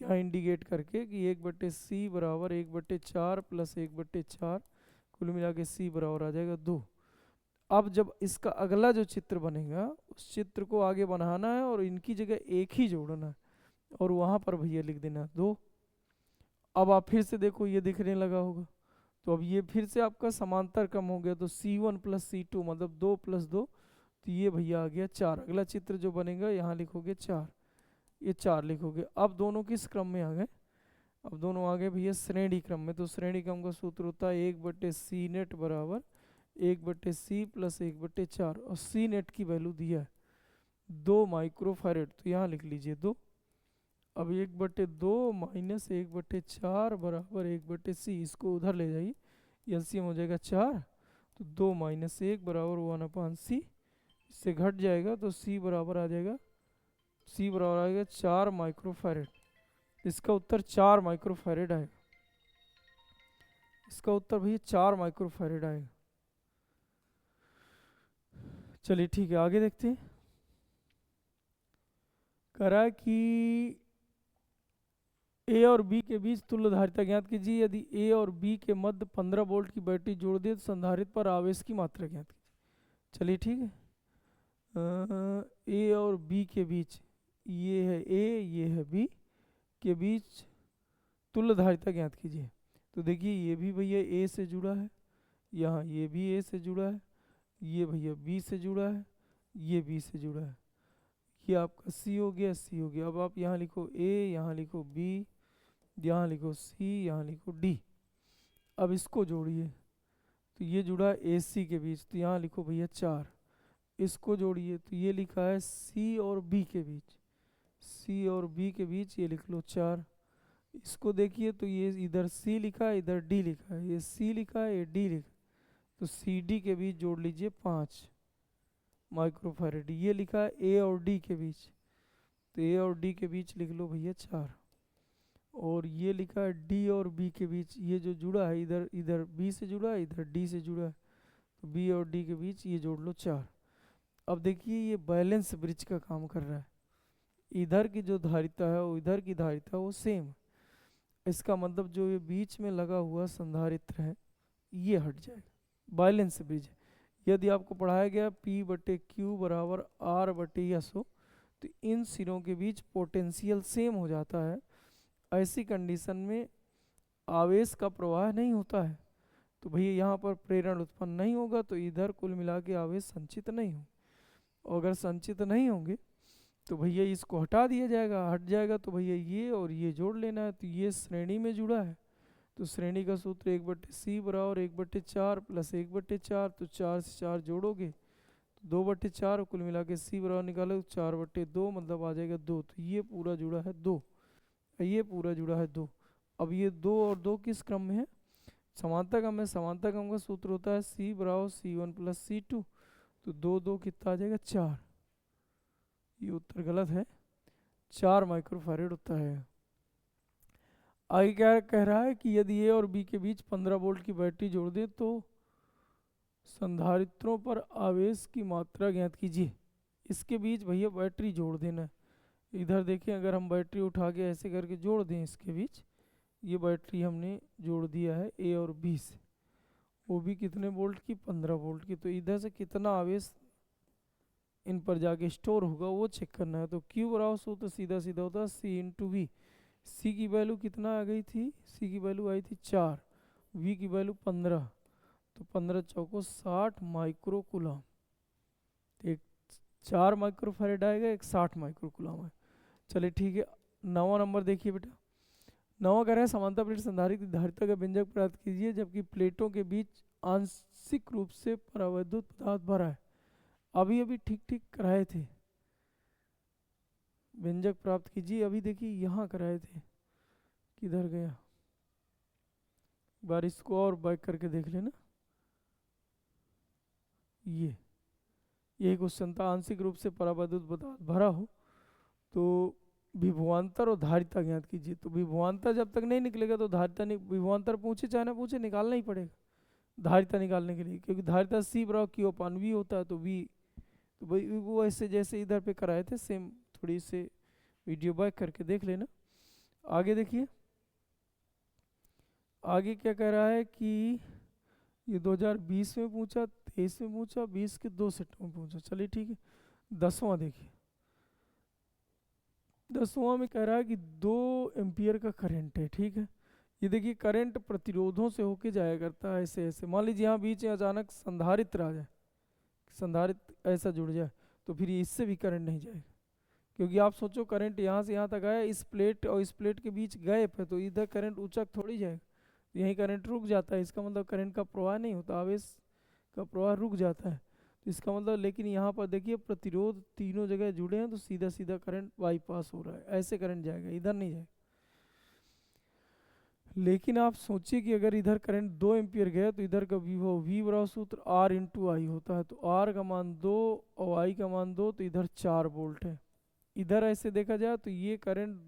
यहाँ इंडिकेट करके कि 1/C बराबर 1/4 + 1/4, कुल मिला के C बराबर आ जाएगा 2। अब जब इसका अगला जो चित्र बनेगा उस चित्र को आगे बढ़ाना है और इनकी जगह 1 ही जोड़ना है और वहाँ पर भैया लिख देना 2। अब आप फिर से देखो ये दिखने लगा होगा, तो अब ये फिर से आपका समांतर कम हो गया, तो C1 + C2 मतलब 2 + 2, तो ये भैया आ गया 4। अगला चित्र जो बनेगा यहाँ लिखोगे 4, ये 4 लिखोगे। अब दोनों किस क्रम में आ गए, अब दोनों आ गए भैया श्रेणी क्रम में। तो श्रेणी क्रम का सूत्र होता है 1/C नेट बराबर 1/C + 1/4 और C नेट की वैल्यू दिया है 2 माइक्रोफैरेड, तो यहाँ लिख लीजिए 2। अब 1/2 माइनस 1/4 बराबर 1/c, इसको उधर ले जाइए, एलसीएम हो जाएगा 4, तो 2 माइनस 1 बराबर 1/c, इससे घट जाएगा तो c बराबर आ जाएगा, c बराबर आएगा 4 माइक्रोफैरेड। इसका उत्तर 4 माइक्रोफैरेड आएगा, इसका उत्तर भैया 4 माइक्रोफैरेड आएगा। चलिए ठीक है, आगे देखते हैं। कह रहा है कि ए और बी के बीच तुल्य धारिता ज्ञात कीजिए। यदि ए और बी के मध्य 15 वोल्ट की बैटरी जोड़ दे तो संधारित्र पर आवेश की मात्रा ज्ञात कीजिए। चलिए ठीक है, ए और बी के बीच, ये है ए, ये है बी, के बीच तुल्य धारिता ज्ञात कीजिए। तो देखिए ये भी भैया ए से जुड़ा है, यहाँ ये भी ए से जुड़ा है, ये भैया बी से जुड़ा है, ये बी से जुड़ा है, ये आपका सी हो गया, सी हो गया। अब आप यहाँ लिखो ए, यहाँ लिखो बी, यहाँ लिखो सी, यहाँ लिखो डी। अब इसको जोड़िए, तो ये जुड़ा है ए सी के बीच, तो यहाँ लिखो भैया 4। इसको जोड़िए, तो ये लिखा है सी और बी के बीच, सी और बी के बीच, ये लिख लो 4। इसको देखिए, तो ये इधर सी लिखा है, इधर डी लिखा है, ये सी लिखा है, ये डी लिखा है, तो सी डी के बीच जोड़ लीजिए 5 माइक्रोफैरेड। ये लिखा है ए और डी के बीच, तो ए और डी के बीच लिख लो भैया 4। और ये लिखा है डी और बी के बीच, ये जो जुड़ा है इधर, इधर बी से जुड़ा है, इधर डी से जुड़ा है, तो बी और डी के बीच ये जोड़ लो 4। अब देखिए ये बैलेंस ब्रिज का काम कर रहा है, इधर की जो धारिता है वो इधर की धारिता वो सेम, इसका मतलब जो ये बीच में लगा हुआ संधारित्र है ये हट जाएगा, बैलेंस ब्रिज है। यदि आपको पढ़ाया गया P/Q बराबर R/S हो, तो इन सिरों के बीच पोटेंशियल सेम हो जाता है। ऐसी कंडीशन में आवेश का प्रवाह नहीं होता है, तो भैया यहाँ पर प्रेरण उत्पन्न नहीं होगा, तो इधर कुल मिला के आवेश संचित नहीं होंगे। और अगर संचित नहीं होंगे तो भैया इसको हटा दिया जाएगा, हट जाएगा, तो भैया ये और ये जोड़ लेना है। तो ये श्रेणी में जुड़ा है, तो श्रेणी का सूत्र 1/c बराबर 1/4 प्लस 1/4, तो 4 से 4 जोड़ोगे तो 2/4, कुल मिला के c बराबर निकालो 4/2, मतलब आ जाएगा 2। तो ये पूरा जुड़ा है 2, ये पूरा जुड़ा है 2। अब ये 2 और 2 किस क्रम में है? समानता क्रम में। समानता क्रम का सूत्र होता है c बराबर c1 प्लस c2, तो 2 2 कितना आ जाएगा 4। ये उत्तर गलत है, 4 माइक्रोफैरेड होता है। आगे क्या कह रहा है कि यदि ए और बी के बीच 15 वोल्ट की बैटरी जोड़ दें तो संधारित्रों पर आवेश की मात्रा ज्ञात कीजिए। इसके बीच भैया बैटरी जोड़ देना है। इधर देखिए, अगर हम बैटरी उठा के ऐसे करके जोड़ दें इसके बीच, ये बैटरी हमने जोड़ दिया है ए और बी से, वो भी कितने वोल्ट की? 15 वोल्ट की। तो इधर से कितना आवेश इन पर जाके स्टोर होगा वो चेक करना है। तो Q बराबर सूत्र सीधा सीधा होता है C इंटू वी। सी की वैल्यू कितना आ गई थी? सी की वैल्यू आई थी 4, वी की वैल्यू 15, तो 15 चौको 60 माइक्रो कूलम। एक 4 माइक्रोफैरेड आएगा, एक 60 माइक्रो कूलम है। चलिए ठीक है, 9वां नंबर देखिए बेटा। 9वां कह रहा है समांतर प्लेट संधारित्र की धारिता का व्यंजक प्राप्त कीजिए जबकि प्लेटों के बीच आंशिक रूप से परावैद्युत पदार्थ भरा है। अभी अभी ठीक ठीक कराए थे, व्यंजक प्राप्त कीजिए। अभी देखिए यहाँ कराए थे, किधर गया? एक बार इसको और बैक करके देख लेना। ये क्वेश्चन था, आंशिक रूप से परावैद्युत पदार्थ भरा हो तो विभवांतर और धारिता ज्ञात कीजिए। तो विभवांतर जब तक नहीं निकलेगा तो धारिता नहीं, विभवांतर पूछे चाहे ना पूछे निकालना ही पड़ेगा धारिता निकालने के लिए, क्योंकि धारिता C बराबर Q/V होता है। तो V, तो भाई वो ऐसे जैसे इधर पे कराए थे सेम, थोड़ी से वीडियो बैक करके देख लेना। आगे देखिए, आगे क्या कह रहा है कि ये 2020 में पूछा, 23 में पूछा, 20 के 2 सेटों में पूछा। चलिए ठीक है, 10वां देखिए। 10वां में कह रहा है कि 2 एम्पियर का करंट है, ठीक है। ये देखिए करंट प्रतिरोधों से होके जाया करता है ऐसे ऐसे। मान लीजिए यहाँ बीच में अचानक संधारित्र आ जाए, संधारित्र ऐसा जुड़ जाए, तो फिर इससे भी करंट नहीं जाएगा, क्योंकि आप सोचो करंट यहाँ से यहाँ तक आया, इस प्लेट और इस प्लेट के बीच गैप है, तो इधर करंट ऊंचा थोड़ी जाएगा, यहीं करंट रुक जाता है। इसका मतलब करंट का प्रवाह नहीं होता, आवेश का प्रवाह रुक जाता है। तो इसका मतलब, लेकिन यहाँ पर देखिए प्रतिरोध तीनों जगह जुड़े हैं तो सीधा सीधा करंट बाईपास हो रहा है, ऐसे करंट जाएगा, इधर नहीं जाएगा। लेकिन आप सोचिए कि अगर इधर करंट 2 एम्पियर गया तो इधर का विभव V बराबर सूत्र R इंटू आई होता है, तो R का मान 2 और I का मान 2, तो इधर 4 वोल्ट है। इधर ऐसे देखा जाए तो ये करंट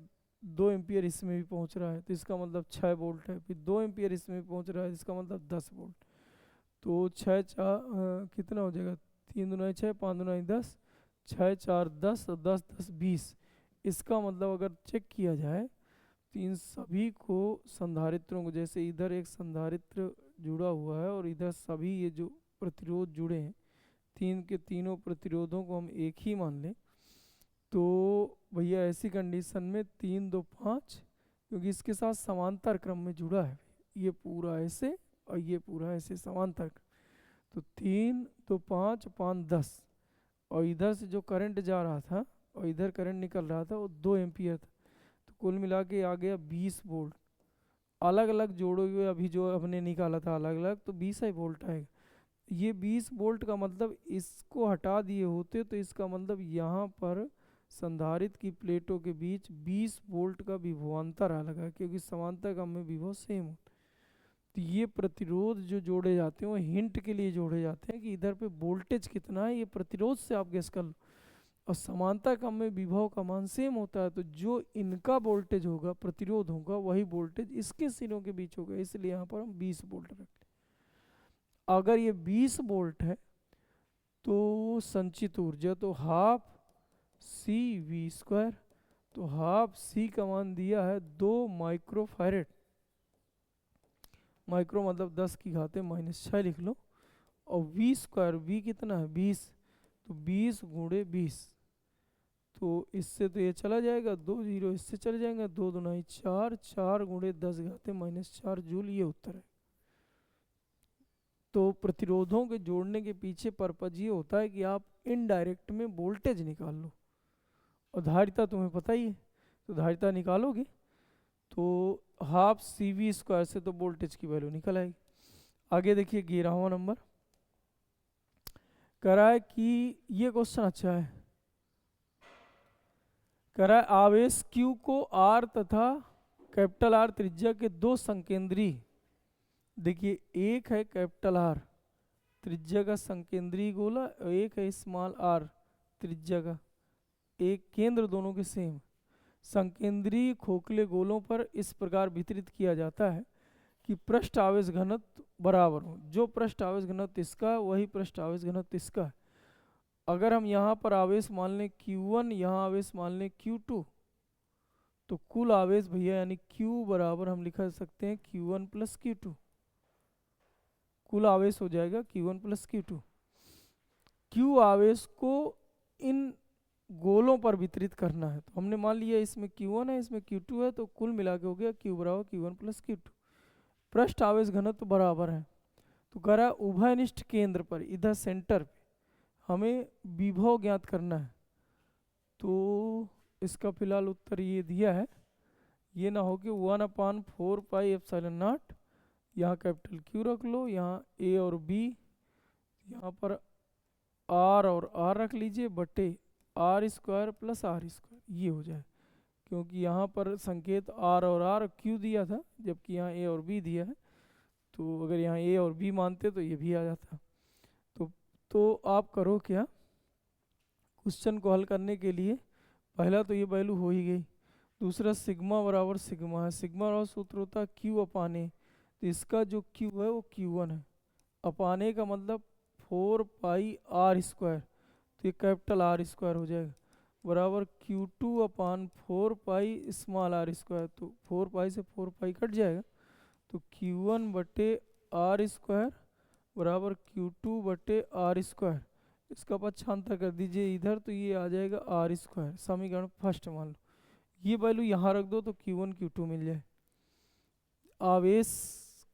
2 एम्पियर इसमें भी पहुंच रहा है, तो इसका मतलब 6 वोल्ट है। फिर 2 एम्पियर इसमें भी पहुंच रहा है, इसका मतलब 10 वोल्ट। तो 6 4 कितना हो जाएगा, 3 दूना 6, 5 दूना 10, 6 4 10, 10 10 20। इसका मतलब अगर चेक किया जाए तो इन सभी को संधारित्रों को, जैसे इधर एक संधारित्र जुड़ा हुआ है और इधर सभी ये जो प्रतिरोध जुड़े हैं, तीन के तीनों प्रतिरोधों को हम एक ही मान लें, तो भैया ऐसी कंडीशन में 3 2 5, क्योंकि इसके साथ समांतर क्रम में जुड़ा है, ये पूरा ऐसे और ये पूरा ऐसे समांतर, तो 3 2 5 5 10, और इधर से जो करंट जा रहा था और इधर करंट निकल रहा था वो 2 एम्पियर था, तो कुल मिला के आ गया 20 वोल्ट। अलग अलग जोड़ोगे अभी जो हमने निकाला था अलग अलग, तो 20 ही वोल्ट आएगा। ये 20 वोल्ट का मतलब, इसको हटा दिए होते तो इसका मतलब यहाँ पर संधारित्र की प्लेटों के बीच 20 वोल्ट का विभवांतर आ लगा, क्योंकि समांतर क्रम में विभव सेम होता है। तो ये प्रतिरोध जो जोड़े जाते हैं वो हिंट के लिए जोड़े जाते हैं कि इधर पे वोल्टेज कितना है, ये प्रतिरोध से आप गेस कर लो। और समांतर क्रम में विभव का मान सेम होता है, तो जो इनका वोल्टेज होगा, प्रतिरोध होगा, वही वोल्टेज इसके सिरों के बीच होगा, इसलिए यहाँ पर हम 20 वोल्ट रख लें। अगर ये 20 वोल्ट है तो संचित ऊर्जा तो हाफ सी वी स्क्वायर, तो हाफ सी का मान दिया है 2 माइक्रोफैरेड, माइक्रो मतलब 10 की घाते -6 लिख लो, और वी स्क्वायर, वी कितना है 20, तो 20 गुणे 20, तो इससे तो ये चला जाएगा, 2 जीरो इससे चले जाएंगे, 2 दूना 4, 4 गुणे 10 घाते -4 जूल, ये उत्तर है। तो प्रतिरोधों के जोड़ने के पीछे पर्पज ये होता है कि आप इनडायरेक्ट में वोल्टेज निकाल लो, और धारिता तुम्हें पता ही है, तो धारिता निकालोगे तो हाफ सी वी स्क्वायर से तो वोल्टेज की वैल्यू निकल आएगी। आगे देखिए 11वां नंबर कह रहा है कि ये क्वेश्चन अच्छा है, कह रहा है आवेश Q को R तथा कैपिटल R त्रिज्या के दो संकेंद्री, देखिए एक है कैपिटल R त्रिज्या का संकेंद्री गोला और एक है स्मॉल r त्रिज्या का, एक केंद्र दोनों के सेम, संकेंद्री खोखले गोलों पर इस प्रकार वितरित किया जाता है कि पृष्ठ आवेश घनत्व बराबर हो। जो पृष्ठ आवेश घनत्व इसका वही पृष्ठ आवेश घनत्व इसका है। अगर हम यहाँ पर आवेश मान लें Q1, यहाँ आवेश मान लें Q2, तो कुल आवेश भैया यानी Q बराबर हम लिखा सकते हैं Q1 प्लस Q2, कुल आवेश हो जाएगा Q1 प्लस Q2। Q आवेश को इन गोलों पर वितरित करना है, तो हमने मान लिया इसमें Q1 है, इसमें Q2 है, तो कुल मिला के हो गया Q बराबर Q1 प्लस Q2। पृष्ठ आवेश घनत्व बराबर है, तो कह रहा है उभयनिष्ठ केंद्र पर, इधर सेंटर पे हमें विभव ज्ञात करना है, तो इसका फिलहाल उत्तर ये दिया है, ये ना हो कि 1/4 पाई एप्सिलॉन नॉट, यहाँ कैपिटल Q रख लो, यहाँ A और B, यहाँ पर R और R रख लीजिए, बटे R square plus R square, ये हो जाए, क्योंकि यहाँ पर संकेत R और R Q दिया था जबकि यहाँ A और B दिया है, तो अगर यहाँ A और B मानते तो ये भी आ जाता। तो आप करो क्या, क्वेश्चन को हल करने के लिए पहला तो ये वैल्यू हो ही गई, दूसरा सिग्मा बराबर सिग्मा है, सिग्मा बराबर सूत्र होता है Q अपान A, तो इसका जो Q है वो Q1 है, अपान A का मतलब 4 पाई R स्क्वायर, तो ये कैपिटल R स्क्वायर हो जाएगा, बराबर Q2 अपान 4 पाई स्मॉल R स्क्वायर, तो 4 पाई से 4 पाई कट जाएगा, तो Q1 बटे R स्क्वायर बराबर Q2 बटे R स्क्वायर, इसका पक्षांतर कर दीजिए इधर, तो ये आ जाएगा R स्क्वायर, समीकरण फर्स्ट मान लो, ये वैल्यू यहाँ रख दो तो Q1 Q2 मिल जाए। आवेश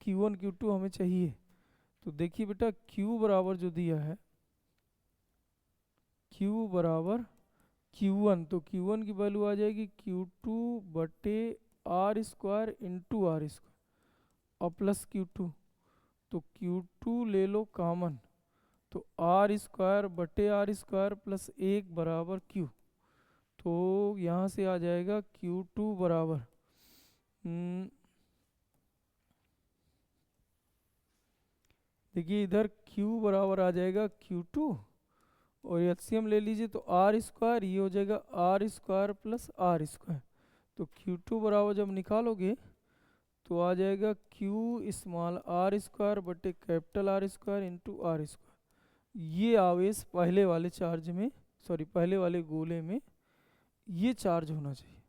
Q1 Q2 हमें चाहिए, तो देखिए बेटा Q बराबर जो दिया है Q बराबर Q1, तो Q1 की वैल्यू आ जाएगी Q2 बटे R square into R square और प्लस Q2, तो Q2 ले लो कॉमन, तो आर स्क्वायर बटे आर स्क्वायर प्लस 1 बराबर क्यू। तो यहाँ से आ जाएगा Q2 बराबर देखिए इधर Q बराबर आ जाएगा Q2 और एलसीएम ले लीजिए तो आर स्क्वायर, ये हो जाएगा R square plus R square. तो Q2 बराबर जब निकालोगे तो आ जाएगा Q स्मॉल आर स्क्वायर बटे capital R square into R square. ये आवेश पहले वाले चार्ज में, सॉरी पहले वाले गोले में ये चार्ज होना चाहिए।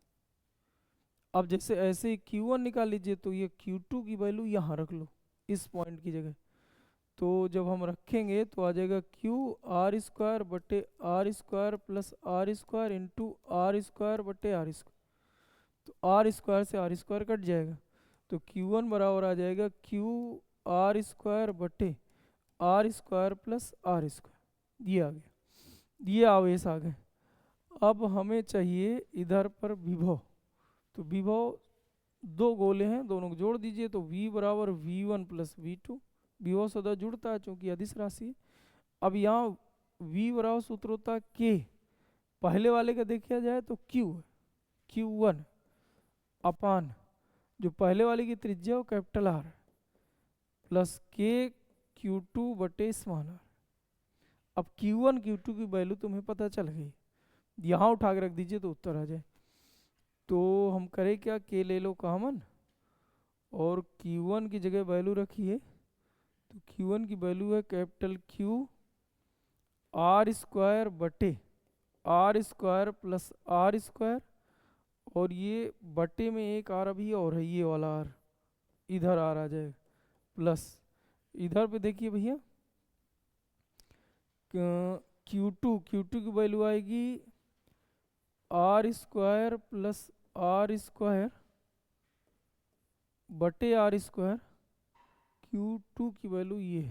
अब जैसे ऐसे ही Q1 निकाल लीजिए तो ये Q2 की वैल्यू यहाँ रख लो इस पॉइंट की जगह। तो जब हम रखेंगे तो आ जाएगा Q आर स्क्वायर बटे R square plus R square into R square बटे आर स्क्वायर। तो आर स्क्वायर से आर स्क्वायर कट जाएगा तो Q1 बराबर आ जाएगा Q आर स्क्वायर बटे R square plus R square. ये आ गया, ये आवेश आ गए। अब हमें चाहिए इधर पर विभव। तो विभव दो गोले हैं, दोनों को जोड़ दीजिए तो V बराबर V1 प्लस V2। विभव सदा जुड़ता है चूंकि अदिश राशि है। अब यहाँ V बराबर सूत्र होता है K, पहले वाले का देखा जाए तो Q है, Q1 अपान जो पहले वाले की त्रिज्या वो capital R plus K Q2 बटे स्मॉल r। अब Q1 Q2 की वैल्यू तुम्हें पता चल गई, यहाँ उठा के रख दीजिए तो उत्तर आ जाए। तो हम करें क्या, K ले लो कॉमन और Q1 की जगह वैल्यू रखिए। तो Q1 की वैल्यू है कैपिटल Q आर स्क्वायर बटे R square plus R square और ये बटे में एक आर अभी और है, ये वाला आर इधर आर आ जाएगा प्लस इधर पे देखिए भैया Q2 की वैल्यू आएगी R square plus R square बटे आर स्क्वायर। Q2 की वैल्यू ये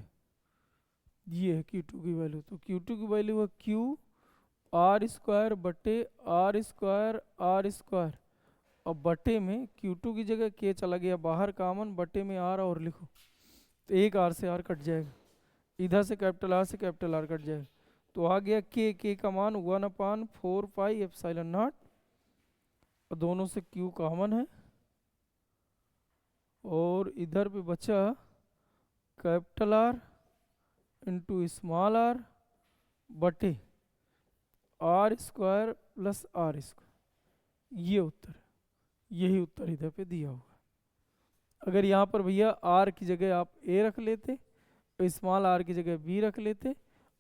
है Q2 की वैल्यू। तो Q2 की वैल्यू है Q आर स्क्वायर बटे आर स्क्वायर और बटे में Q2 की जगह K चला गया बाहर कॉमन, बटे में R और लिखो तो एक R से R कट जाएगा, इधर से कैपिटल R से कैपिटल R कट जाएगा। तो आ गया K का मान 1/4 पाई एप्सिलॉन नॉट और दोनों से Q कॉमन है और इधर पे बचा capital R into small r बटे R square plus R square. ये उत्तर, यही उत्तर इधर पे दिया होगा। अगर यहाँ पर भैया R की जगह आप A रख लेते, स्मॉल r की जगह B रख लेते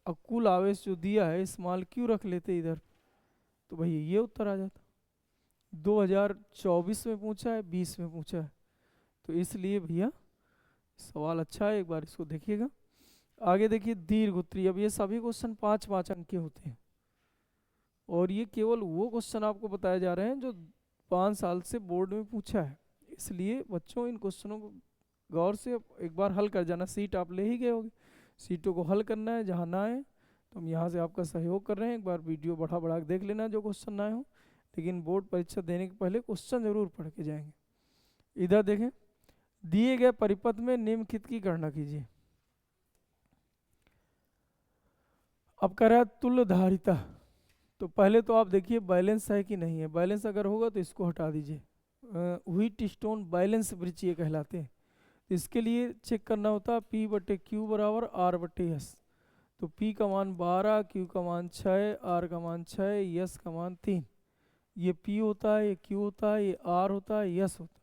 और कुल आवेश जो दिया है स्मॉल q रख लेते इधर, तो भैया ये उत्तर आ जाता। 2024 में पूछा है, 20 में पूछा है, तो इसलिए भैया सवाल अच्छा है, एक बार इसको देखिएगा। आगे देखिए दीर्घ उत्तरीय। अब ये सभी क्वेश्चन 5-5 अंक के होते हैं और ये केवल वो क्वेश्चन आपको बताए जा रहे हैं जो 5 साल से बोर्ड में पूछा है, इसलिए बच्चों इन क्वेश्चनों को गौर से एक बार हल कर जाना। सीट आप ले ही गए होगे, सीटों को हल करना है, जहाँ ना आए तो हम यहाँ से आपका सहयोग कर रहे हैं। एक बार वीडियो बढ़ा बढ़ा के देख लेना जो क्वेश्चन ना आए हो, लेकिन बोर्ड परीक्षा देने के पहले क्वेश्चन जरूर पढ़ के जाएंगे। इधर देखें, दिए गए परिपथ में निम्नलिखित की गणना कीजिए। अब कह रहा है तुल्य धारिता, तो पहले तो आप देखिए बैलेंस है कि नहीं है। बैलेंस अगर होगा तो इसको हटा दीजिए। व्हीट स्टोन बैलेंस ब्रिज ये कहलाते हैं। तो इसके लिए चेक करना होता है P बटे Q बराबर R बटे S। तो P का मान 12, Q का मान 6, R का मान 6, S का मान 3। ये P होता है, ये Q होता है, ये R होता है, S होता है।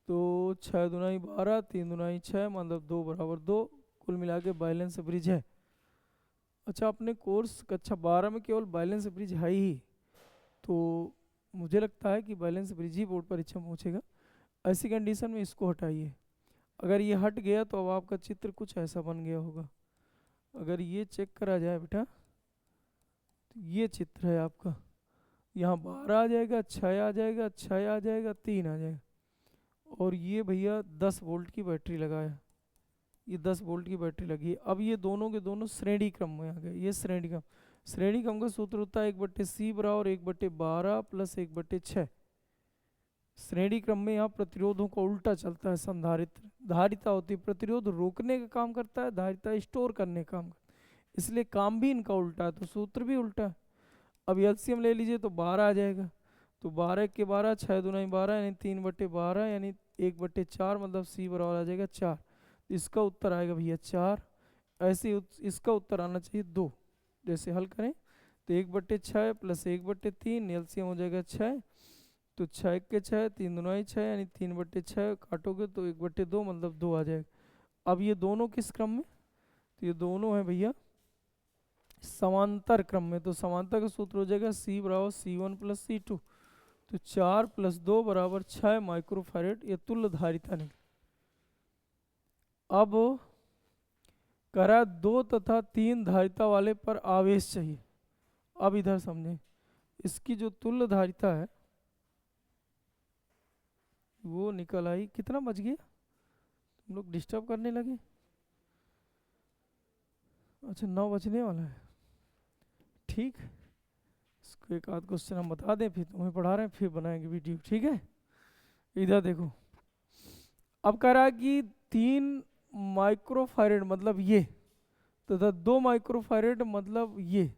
तो 6 दूनाई 12, 3 दूनाई 6, मतलब 2 बराबर 2, कुल मिला के बैलेंस ब्रिज है। अच्छा, अपने कोर्स कक्षा 12 में केवल बैलेंस ब्रिज है ही, तो मुझे लगता है कि बैलेंस ब्रिज ही बोर्ड परीक्षा में पूछेगा। ऐसी कंडीशन में इसको हटाइए। अगर ये हट गया तो अब आपका चित्र कुछ ऐसा बन गया होगा। अगर ये चेक करा जाए बेटा तो ये चित्र है आपका, यहाँ 12 आ जाएगा, 6 आ जाएगा, 6 आ जाएगा, 3 आ जाएगा और ये भैया 10 वोल्ट की बैटरी लगाया, ये 10 वोल्ट की बैटरी लगी। अब ये दोनों के दोनों श्रेणी क्रम में आ गए। ये श्रेणी क्रम का सूत्र होता है 1/C बराबर 1/12 प्लस 1/6। श्रेणी क्रम में यहाँ प्रतिरोधों का उल्टा चलता है। संधारित्र धारिता होती है, प्रतिरोध रोकने का काम करता है, धारिता स्टोर करने का काम करता है। इसलिए काम भी इनका उल्टा है तो सूत्र भी उल्टा है। अब एलसीएम ले लीजिए तो 12 आ जाएगा, तो 12 के 12, 6 दूना 12 यानी 3/12 यानी 1/4, मतलब सी बराबर आ जाएगा 4। इसका उत्तर आएगा भैया 4। ऐसे ही इसका उत्तर आना चाहिए 2। जैसे हल करें तो 1/6 प्लस 1/3 एलसीएम हो जाएगा 6, तो 6 के 6, 3 दूना 6 यानी 3/6 काटोगे तो 1/2 मतलब 2 आ जाएगा। अब ये दोनों किस क्रम में, तो ये दोनों है भैया समांतर क्रम में, तो समांतर का सूत्र हो जाएगा C बराबर C1 प्लस C2, तो 4 + 2 = 6 माइक्रोफैरेड, ये तुल्य धारिता निकली। अब करा 2 तथा 3 धारिता वाले पर आवेश चाहिए। अब इधर समझें, इसकी जो तुल्य धारिता है वो निकल आई, कितना बच गया, तुम लोग डिस्टर्ब करने लगे। अच्छा 9 बजने वाला है, ठीक। इसको एक आध क्वेश्चन हम बता दें, फिर तुम्हें पढ़ा रहे हैं, फिर बनाएंगे वीडियो, ठीक है। इधर देखो, अब कह रहा है कि 3 माइक्रोफैरेड मतलब ये, तथा 2 माइक्रोफैरेड मतलब ये,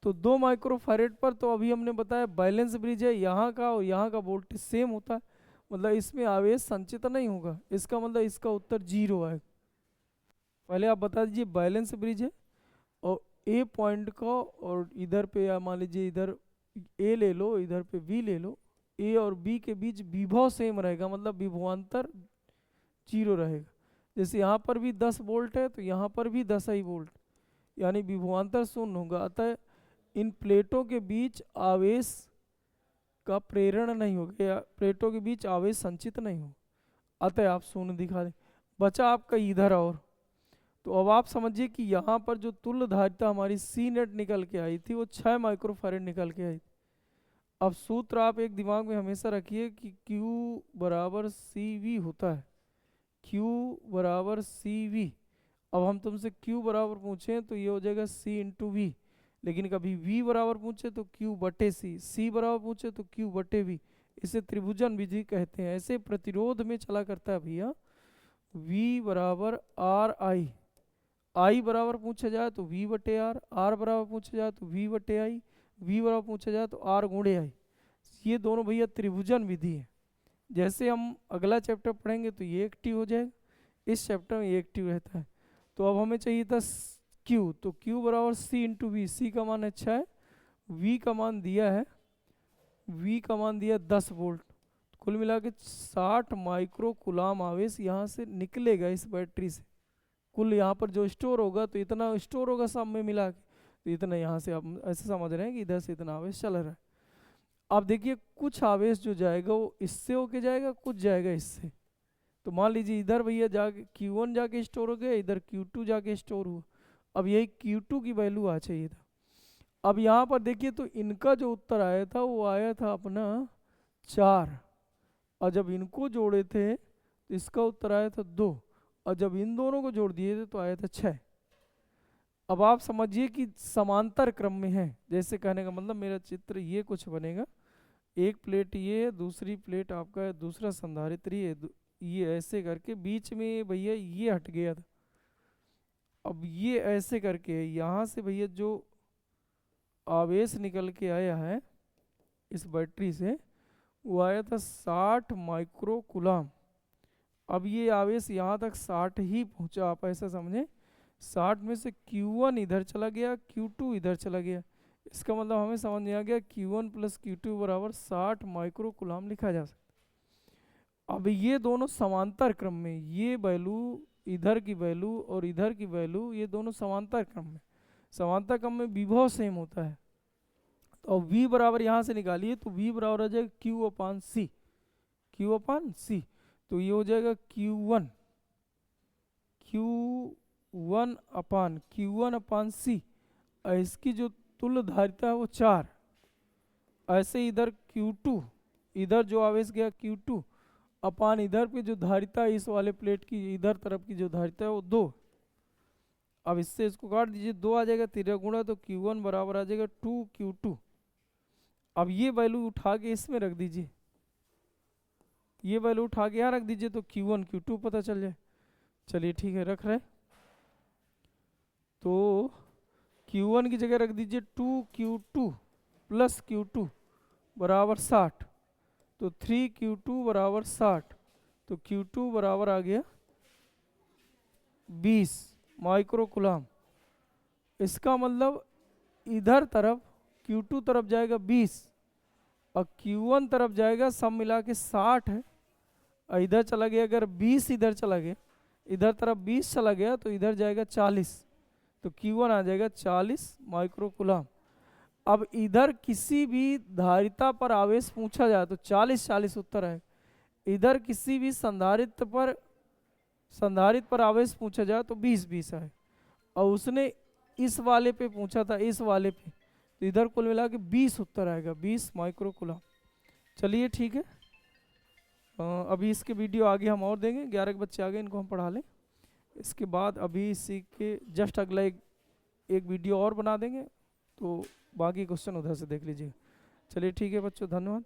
तो 2 माइक्रोफैरेड पर तो अभी हमने बताया बैलेंस ब्रिज है, यहाँ का और यहाँ का वोल्टेज सेम होता है, मतलब इसमें आवेश संचित नहीं होगा, इसका मतलब इसका उत्तर 0 आएगा। पहले आप बता दीजिए बैलेंस ब्रिज है और ए पॉइंट का, और इधर पे या मान लीजिए इधर ए ले लो, इधर पे बी ले लो, ए और बी के बीच विभव सेम रहेगा, मतलब विभवांतर 0 रहेगा। जैसे यहाँ पर भी 10 वोल्ट है तो यहाँ पर भी 10 ही वोल्ट, यानी विभवांतर शून्य होगा। अतः इन प्लेटों के बीच आवेश का प्रेरण नहीं होगा, या प्लेटों के बीच आवेश संचित नहीं होगा, अतः आप शून्य दिखा दें। बचा आपका इधर, और तो अब आप समझिए कि यहाँ पर जो तुल्य धारिता हमारी सी नेट निकल के आई थी वो 6 माइक्रोफैरेड निकल के आई थी। अब सूत्र आप एक दिमाग में हमेशा रखिए कि Q बराबर CV होता है, Q बराबर CV। अब हम तुमसे Q बराबर पूछें तो ये हो जाएगा C इंटू V, लेकिन कभी V बराबर पूछे तो Q/C, C बराबर पूछे तो Q/V। इसे त्रिभुजन विधि कहते हैं। ऐसे प्रतिरोध में चला करता है भैया, V बराबर RI, I बराबर पूछा जाए तो V/R, R बराबर पूछा जाए तो V/I, V बराबर पूछा जाए तो R गुणे I। ये दोनों भैया त्रिभुजन विधि है। जैसे हम अगला चैप्टर पढ़ेंगे तो ये एक्टिव हो जाएगा, इस चैप्टर में ये एक्टिव रहता है। तो अब हमें चाहिए था Q, तो Q बराबर C इंटू V, C का मान है 6, V का मान दिया है, V का मान दिया 10 वोल्ट, कुल मिला के 60 माइक्रो कुलाम आवेश यहाँ से निकलेगा इस बैटरी से। कुल यहाँ पर जो स्टोर होगा तो इतना स्टोर होगा सब में मिला के, तो इतना यहाँ से आप ऐसे समझ रहे हैं कि इधर से इतना आवेश चल रहा है। अब देखिए कुछ आवेश जो जाएगा वो इससे होके जाएगा, कुछ जाएगा इससे। तो मान लीजिए इधर भैया जाके Q1 जाके स्टोर हो गया, इधर Q2 जाके स्टोर हुआ। अब यही Q2 की वैल्यू आ चाहिए था। अब यहाँ पर देखिए तो इनका जो उत्तर आया था वो आया था अपना 4, और जब इनको जोड़े थे तो इसका उत्तर आया था 2, और जब इन दोनों को जोड़ दिए थे तो आया था 6। अब आप समझिए कि समांतर क्रम में है, जैसे कहने का मतलब मेरा चित्र ये कुछ बनेगा, एक प्लेट ये है, दूसरी प्लेट आपका दूसरा संधारित्र ये ऐसे करके बीच में भैया ये हट गया था। अब ये ऐसे करके यहाँ से भैया जो आवेश निकल के आया है इस बैटरी से वो आया था 60 माइक्रो कुलाम। अब ये आवेश यहाँ तक 60 ही पहुँचा, आप ऐसा समझें 60 में से Q1 इधर चला गया, Q2 इधर चला गया, इसका मतलब हमें समझ में आ गया Q1 + Q2 बराबर 60 माइक्रो कुलाम लिखा जा सकता। अब ये दोनों समांतर क्रम में, ये वैल्यू इधर की वैल्यू और इधर की वैल्यू ये दोनों समांतर क्रम में, समांतर क्रम में विभव सेम होता है। तो V बराबर यहाँ से निकालिए तो V बराबर आ जाएगा Q/C, Q/C, तो ये हो जाएगा Q1/C, और इसकी जो तुल्य धारिता है वो 4। ऐसे इधर Q2, इधर जो आवेश गया Q2 अपान इधर पे जो धारिता है इस वाले प्लेट की इधर तरफ की जो धारिता है वो 2। अब इससे इसको काट दीजिए, 2 आ जाएगा 13 गुणा, तो Q1 बराबर आ जाएगा 2Q2। अब ये वैल्यू उठा के इसमें रख दीजिए, ये वैल्यू उठा के यहाँ रख दीजिए तो Q1 Q2 पता चल जाए। चलिए ठीक है, रख रहे। तो Q1 की जगह रख दीजिए 2Q2 प्लस Q2 बराबर 60, तो 3Q2 बराबर 60, तो Q2 बराबर आ गया 20 माइक्रो कूलम। इसका मतलब इधर तरफ Q2 तरफ जाएगा 20 और Q1 तरफ जाएगा, सब मिला के 60 है। और इधर चला गया, अगर 20 इधर चला गया, इधर तरफ 20 चला गया तो इधर जाएगा 40, तो Q1 आ जाएगा 40 माइक्रो कूलम। अब इधर किसी भी धारिता पर आवेश पूछा जाए तो 40-40 उत्तर है। इधर किसी भी संधारित्र पर आवेश पूछा जाए तो 20-20 है। और उसने इस वाले पे पूछा था, इस वाले पे, तो इधर कुल मिला के 20 उत्तर आएगा, 20 माइक्रो कूलम। चलिए ठीक है, अभी इसके वीडियो आगे हम और देंगे। 11 के बच्चे आ गए, इनको हम पढ़ा लें। इसके बाद अभी इसी के जस्ट अगला एक वीडियो और बना देंगे, तो बाकी क्वेश्चन उधर से देख लीजिए। चलिए ठीक है बच्चों, धन्यवाद।